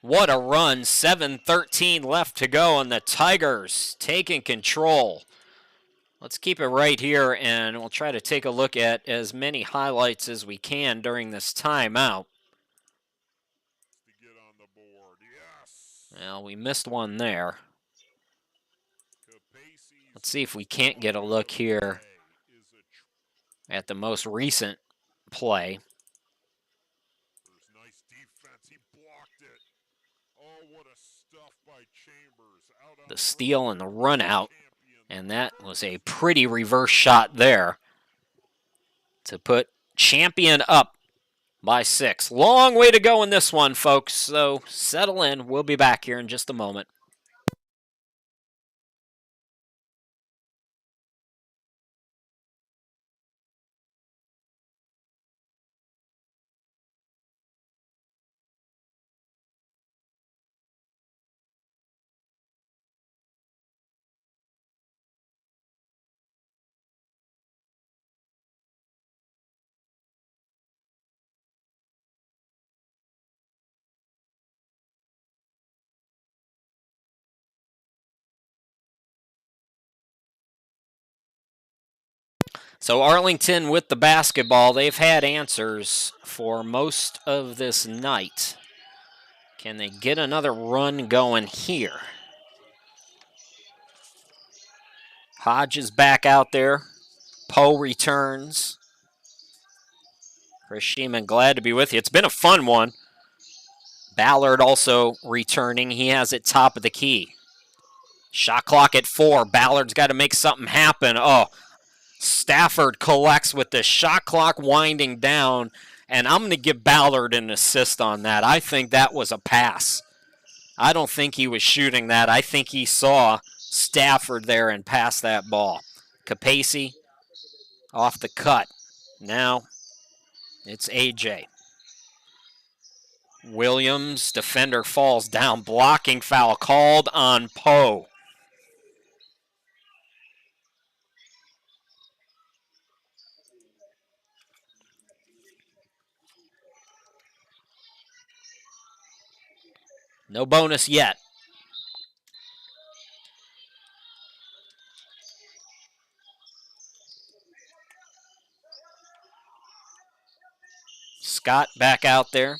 What a run. 7:13 left to go, and the Tigers taking control. Let's keep it right here, and we'll try to take a look at as many highlights as we can during this timeout. Well, we missed one there. Let's see if we can't get a look here at the most recent play. The steal and the run out. And that was a pretty reverse shot there to put Champion up by 6. Long way to go in this one, folks. So settle in. We'll be back here in just a moment. So Arlington with the basketball. They've had answers for most of this night. Can they get another run going here? Hodge is back out there. Poe returns. Chris Sheeman, glad to be with you. It's been a fun one. Ballard also returning. He has it top of the key. Shot clock at 4. Ballard's got to make something happen. Oh, Stafford collects with the shot clock winding down, and I'm going to give Ballard an assist on that. I think that was a pass. I don't think he was shooting that. I think he saw Stafford there and passed that ball. Capacey off the cut. Now it's AJ. Williams, defender falls down. Blocking foul called on Poe. No bonus yet. Scott back out there.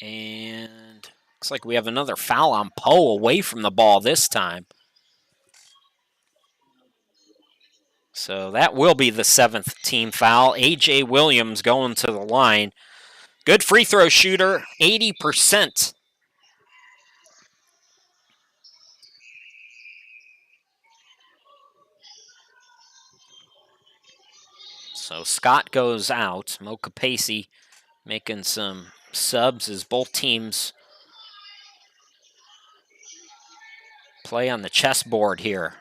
And looks like we have another foul on Poe away from the ball this time. So that will be the 7th team foul. A.J. Williams going to the line. Good free throw shooter, 80%. So Scott goes out. Mo Capacey making some subs as both teams play on the chessboard here.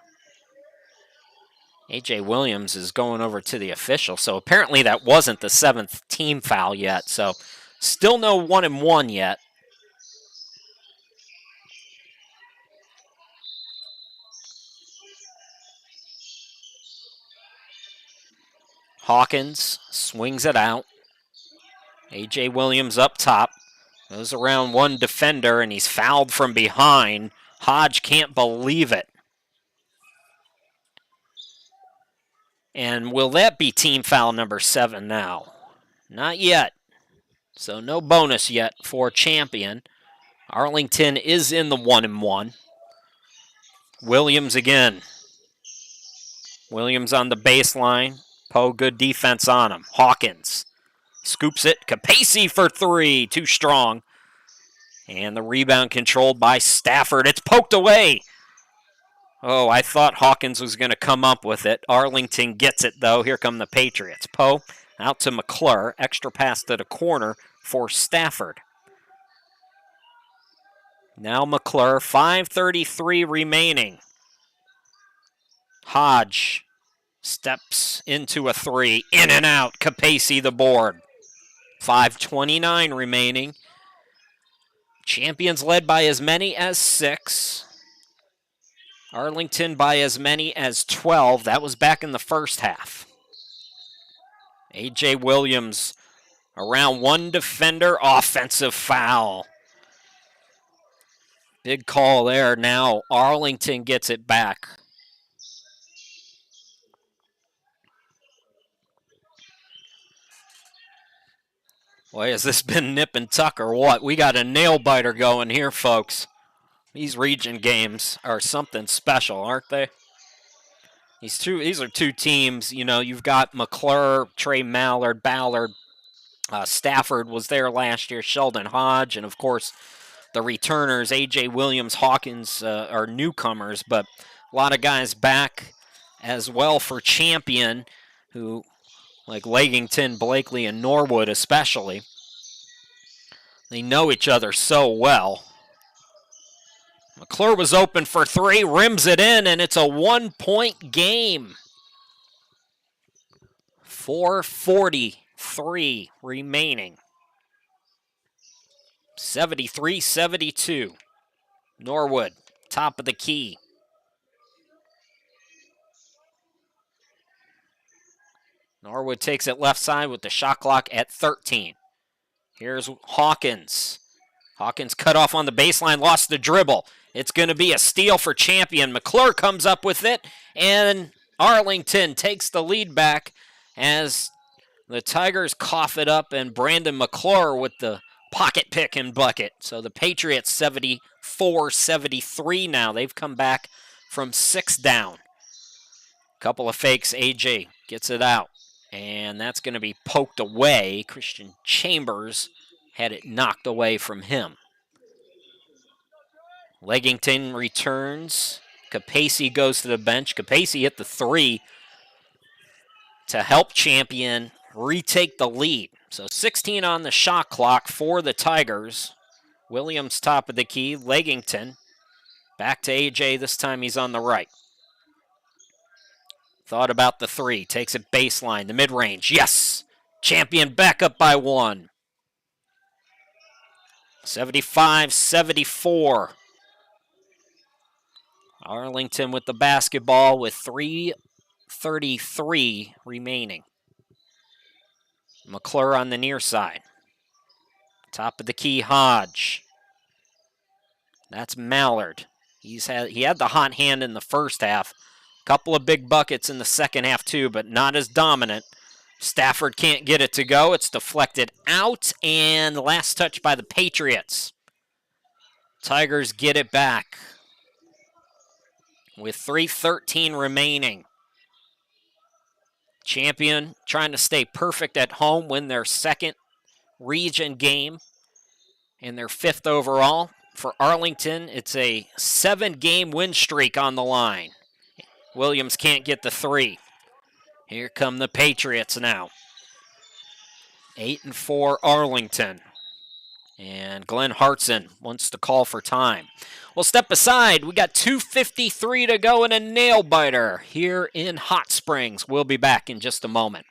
A.J. Williams is going over to the official, so apparently that wasn't the 7th team foul yet, so still no 1-1 yet. Hawkins swings it out. A.J. Williams up top. Goes around one defender, and he's fouled from behind. Hodge can't believe it. And will that be team foul number 7 now? Not yet. So no bonus yet for Champion. Arlington is in the 1-1. Williams again. Williams on the baseline. Poe, good defense on him. Hawkins scoops it. Capacey for 3. Too strong. And the rebound controlled by Stafford. It's poked away. Oh, I thought Hawkins was going to come up with it. Arlington gets it, though. Here come the Patriots. Poe out to McClure. Extra pass to the corner for Stafford. Now McClure. 5:33 remaining. Hodge steps into a 3. In and out. Capacey the board. 5:29 remaining. Champions led by as many as 6. Arlington by as many as 12. That was back in the first half. A.J. Williams around one defender. Offensive foul. Big call there. Now Arlington gets it back. Boy, has this been nip and tuck or what? We got a nail biter going here, folks. These region games are something special, aren't they? These are two teams. You know, you've got McClure, Trey Ballard, Stafford was there last year, Sheldon Hodge, and of course the returners, A.J. Williams, Hawkins are newcomers, but a lot of guys back as well for Champion, who, like Leggington, Blakely, and Norwood especially, they know each other so well. McClure was open for 3, rims it in, and it's a 1-point game. 4:43 remaining. 73-72. Norwood, top of the key. Norwood takes it left side with the shot clock at 13. Here's Hawkins. Hawkins cut off on the baseline, lost the dribble. It's going to be a steal for Champion. McClure comes up with it, and Arlington takes the lead back as the Tigers cough it up, and Brandon McClure with the pocket pick and bucket. So the Patriots 74-73 now. They've come back from 6 down. Couple of fakes. AJ gets it out, and that's going to be poked away. Christian Chambers had it knocked away from him. Leggington returns. Capacey goes to the bench. Capacey hit the 3 to help Champion retake the lead. So 16 on the shot clock for the Tigers. Williams top of the key. Leggington back to AJ. This time he's on the right. Thought about the 3. Takes it baseline. The mid-range. Yes! Champion back up by 1. 75-74. Arlington with the basketball with 3:33 remaining. McClure on the near side. Top of the key, Hodge. That's Mallard. He had the hot hand in the first half. Couple of big buckets in the second half too, but not as dominant. Stafford can't get it to go. It's deflected out, and the last touch by the Patriots. Tigers get it back with 3:13 remaining. Champion trying to stay perfect at home, win their second region game and their 5th overall. For Arlington, it's a 7-game win streak on the line. Williams can't get the 3. Here come the Patriots now. 8-4 Arlington. And Glenn Hartson wants to call for time. We'll step aside. We got 2:53 to go in a nail biter here in Hot Springs. We'll be back in just a moment.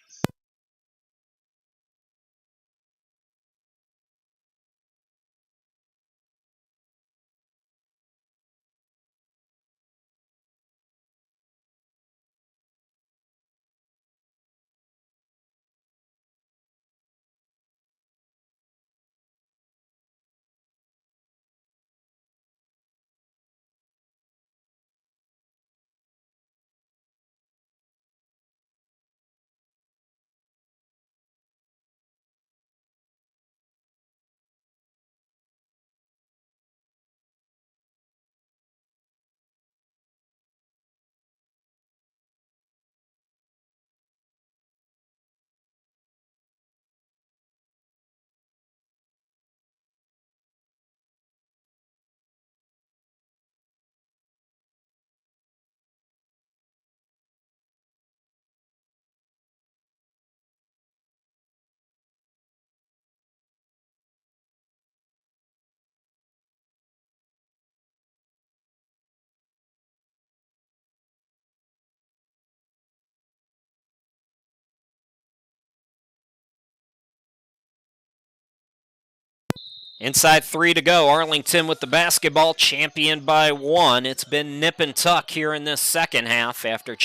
Inside 3 to go. Arlington with the basketball, championed by 1. It's been nip and tuck here in this second half after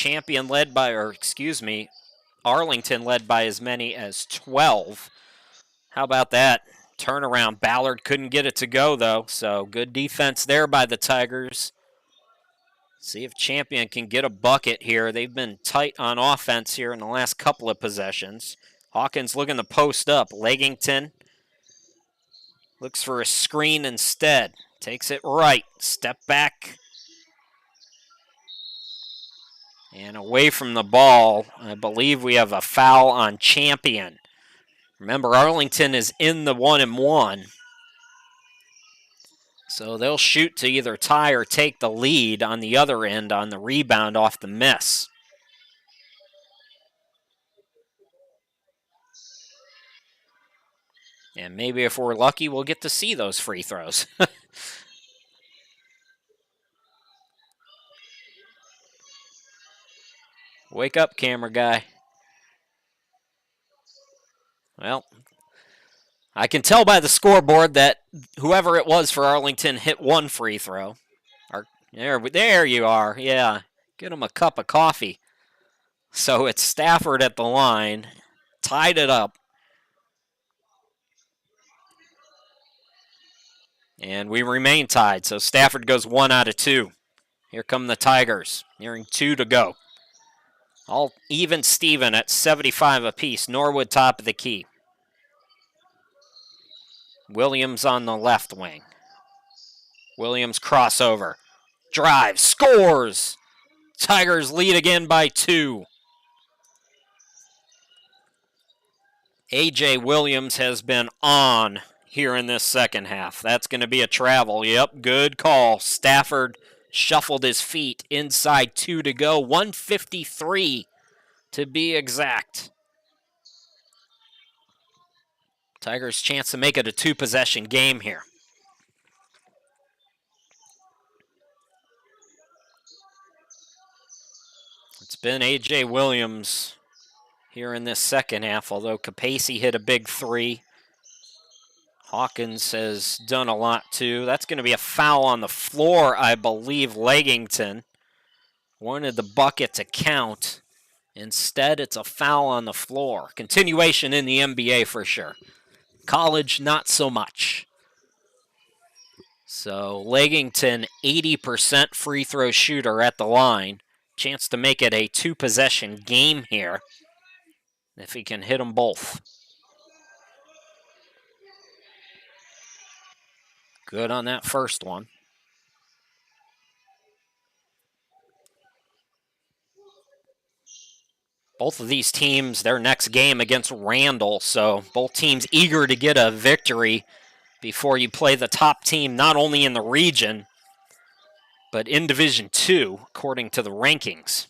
Arlington led by as many as 12. How about that turnaround? Ballard couldn't get it to go, though, so good defense there by the Tigers. See if Champion can get a bucket here. They've been tight on offense here in the last couple of possessions. Hawkins looking to post up. Leggington looks for a screen instead. Takes it right. Step back. And away from the ball. I believe we have a foul on Champion. Remember, Arlington is in the 1-1. So they'll shoot to either tie or take the lead on the other end on the rebound off the miss. And maybe if we're lucky, we'll get to see those free throws. Wake up, camera guy. Well, I can tell by the scoreboard that whoever it was for Arlington hit one free throw. There you are. Yeah, get him a cup of coffee. So it's Stafford at the line, tied it up. And we remain tied, so Stafford goes 1 out of 2. Here come the Tigers, nearing 2 to go. All even Steven at 75 apiece. Norwood top of the key. Williams on the left wing. Williams crossover. Drives. Scores. Tigers lead again by 2. A.J. Williams has been on here in this second half. That's going to be a travel. Yep, good call. Stafford shuffled his feet. Inside 2 to go. 1:53 to be exact. Tigers' chance to make it a 2-possession game here. It's been A.J. Williams here in this second half, although Capacey hit a big 3. Hawkins has done a lot too. That's going to be a foul on the floor, I believe. Leggington wanted the bucket to count. Instead, it's a foul on the floor. Continuation in the NBA for sure. College, not so much. So Leggington, 80% free throw shooter at the line. Chance to make it a 2-possession game here if he can hit them both. Good on that first one. Both of these teams, their next game against Randall, so both teams eager to get a victory before you play the top team, not only in the region, but in Division II, according to the rankings.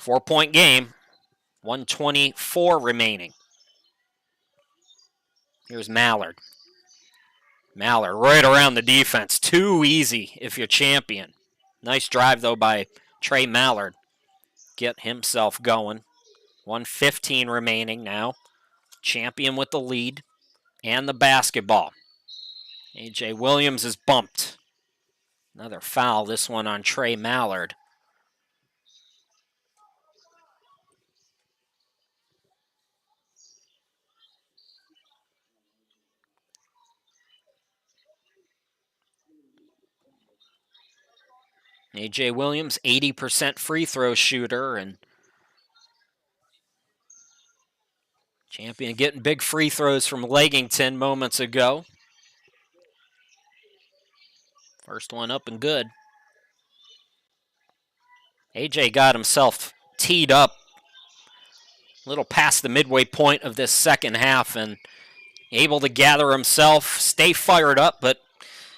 4-point game. 1:24 remaining. Here's Mallard. Mallard right around the defense. Too easy if you're champion. Nice drive, though, by Trey Mallard. Get himself going. 1:15 remaining now. Champion with the lead and the basketball. A.J. Williams is bumped. Another foul, this one on Trey Mallard. A.J. Williams, 80% free throw shooter, and champion getting big free throws from Leggington moments ago. First one up and good. A.J. got himself teed up a little past the midway point of this second half and able to gather himself, stay fired up, but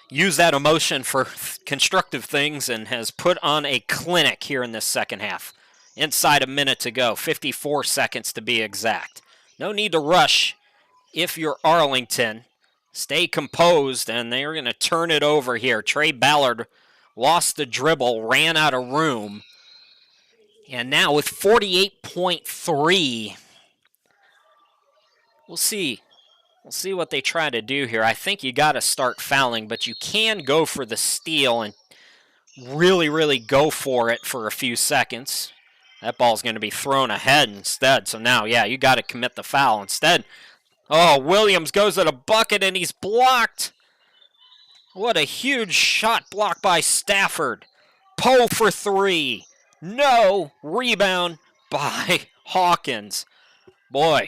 use that emotion for constructive things and has put on a clinic here in this second half. Inside a minute to go, 54 seconds to be exact. No need to rush if you're Arlington. Stay composed, and they're going to turn it over here. Trey Ballard lost the dribble, ran out of room. And now with 48.3, we'll see. We'll see what they try to do here. I think you got to start fouling, but you can go for the steal and really, really go for it for a few seconds. That ball's going to be thrown ahead instead. So now, yeah, you got to commit the foul instead. Oh, Williams goes to the bucket and he's blocked. What a huge shot blocked by Stafford. Poe for three. No. Rebound by Hawkins. Boy,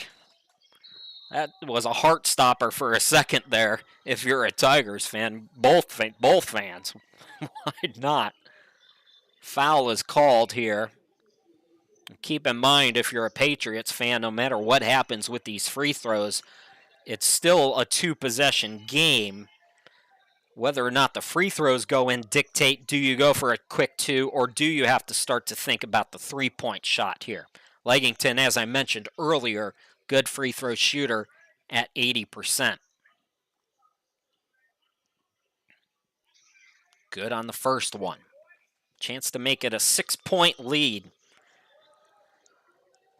that was a heart stopper for a second there if you're a Tigers fan. Both fans. Why not? Foul is called here. Keep in mind, if you're a Patriots fan, no matter what happens with these free throws, it's still a two-possession game. Whether or not the free throws go in dictate, do you go for a quick two, or do you have to start to think about the three-point shot here? Leggington, as I mentioned earlier, good free throw shooter at 80%. Good on the first one. Chance to make it a 6-point lead.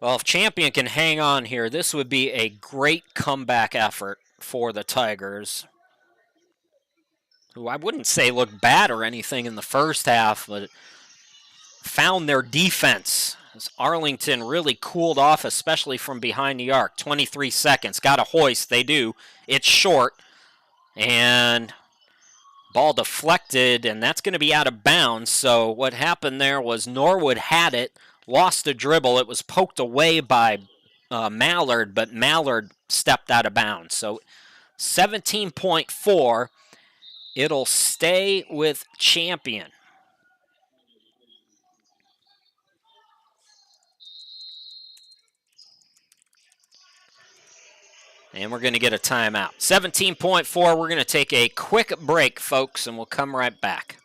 Well, if Champion can hang on here, this would be a great comeback effort for the Tigers, who I wouldn't say looked bad or anything in the first half, but found their defense as Arlington really cooled off, especially from behind the arc. 23 seconds. Got a hoist. They do. It's short. And ball deflected, and that's going to be out of bounds. So what happened there was Norwood had it, lost the dribble. It was poked away by Mallard, but Mallard stepped out of bounds. So 17.4. It'll stay with Champion. And we're going to get a timeout. 17.4, we're going to take a quick break, folks, and we'll come right back.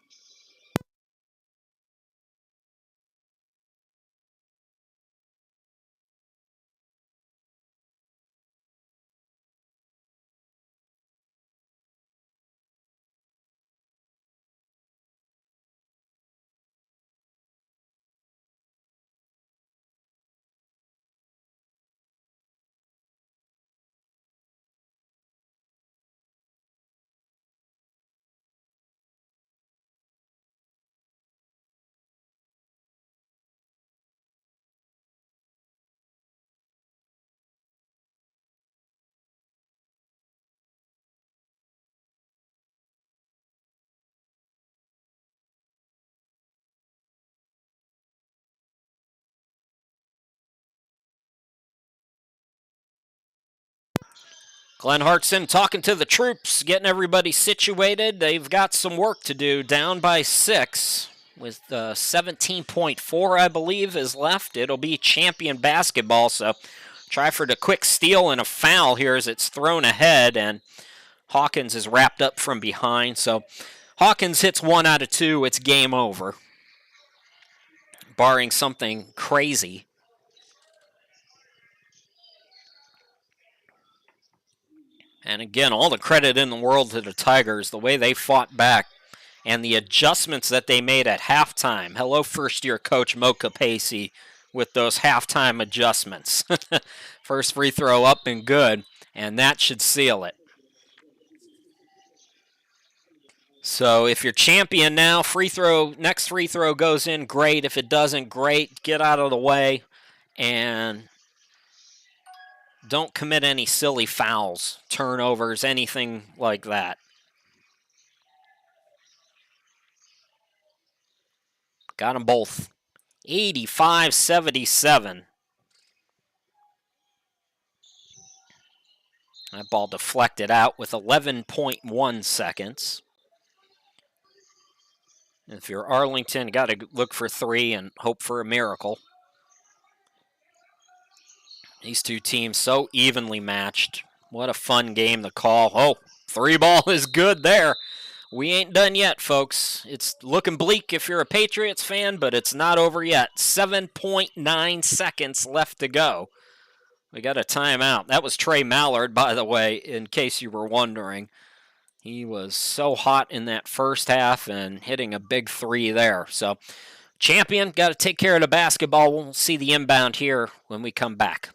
Glenn Hartson talking to the troops, getting everybody situated. They've got some work to do, down by 6 with 17.4, I believe, is left. It'll be Champion basketball, so try for the quick steal and a foul here as it's thrown ahead, and Hawkins is wrapped up from behind. So Hawkins hits 1 out of 2. It's game over. barring something crazy. And again, all the credit in the world to the Tigers, the way they fought back and the adjustments that they made at halftime. Hello, first-year coach Mo Capacey with those halftime adjustments. First free throw up and good, and that should seal it. So if you're champion now, next free throw goes in, great. If it doesn't, great. Get out of the way and don't commit any silly fouls, turnovers, anything like that. Got them both. 85-77. That ball deflected out with 11.1 seconds. If you're Arlington, you got to look for three and hope for a miracle. These two teams so evenly matched. What a fun game to call. Oh, three ball is good there. We ain't done yet, folks. It's looking bleak if you're a Patriots fan, but it's not over yet. 7.9 seconds left to go. We got a timeout. That was Trey Mallard, by the way, in case you were wondering. He was so hot in that first half and hitting a big three there. So, champion, got to take care of the basketball. We'll see the inbound here when we come back.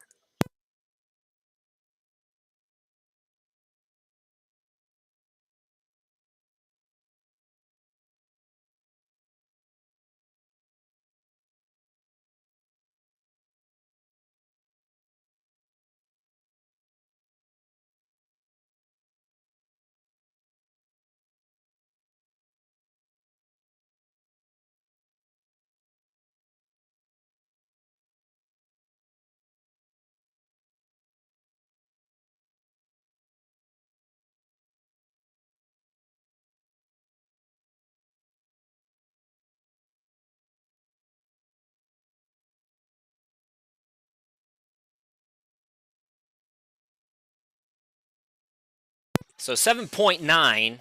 So 7.9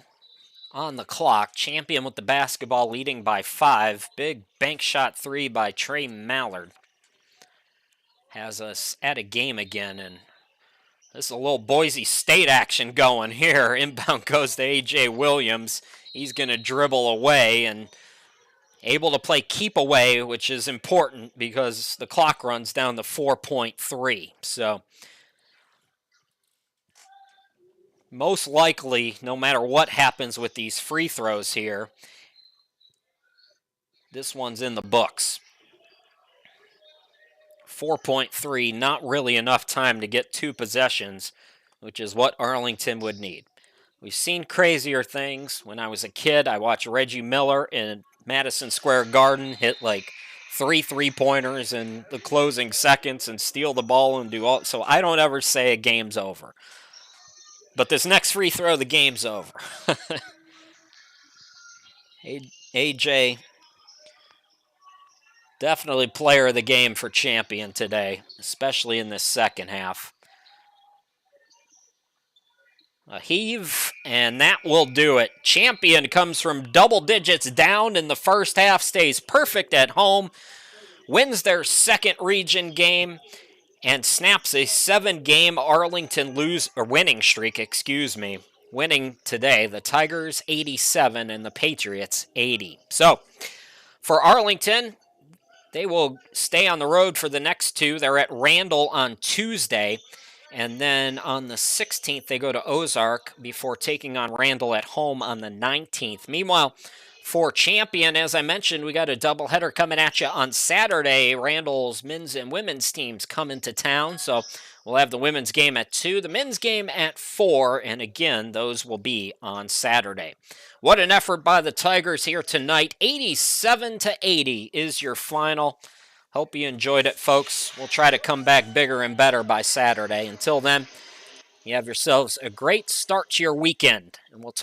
on the clock. Champion with the basketball leading by 5. Big bank shot three by Trey Mallard. Has us at a game again, and this is a little Boise State action going here. Inbound goes to A.J. Williams. He's going to dribble away and able to play keep away, which is important because the clock runs down to 4.3. So most likely, no matter what happens with these free throws here, this one's in the books. 4.3, not really enough time to get 2 possessions, which is what Arlington would need. We've seen crazier things. When I was a kid, I watched Reggie Miller in Madison Square Garden hit like 3 3-pointers in the closing seconds and steal the ball and do all. So I don't ever say a game's over. But this next free throw, the game's over. AJ, definitely player of the game for champion today, especially in this second half. A heave, and that will do it. Champion comes from double digits down in the first half, stays perfect at home, wins their second region game, and snaps a 7-game Arlington winning streak, winning today. The Tigers 87 and the Patriots 80. So, for Arlington, they will stay on the road for the next 2. They're at Randall on Tuesday. And then on the 16th, they go to Ozark before taking on Randall at home on the 19th. Meanwhile, for champion, as I mentioned, we got a doubleheader coming at you on Saturday. Randall's men's and women's teams come into town. So we'll have the women's game at 2, the men's game at 4. And again, those will be on Saturday. What an effort by the Tigers here tonight. 87-80 is your final. Hope you enjoyed it, folks. We'll try to come back bigger and better by Saturday. Until then, you have yourselves a great start to your weekend, and we'll talk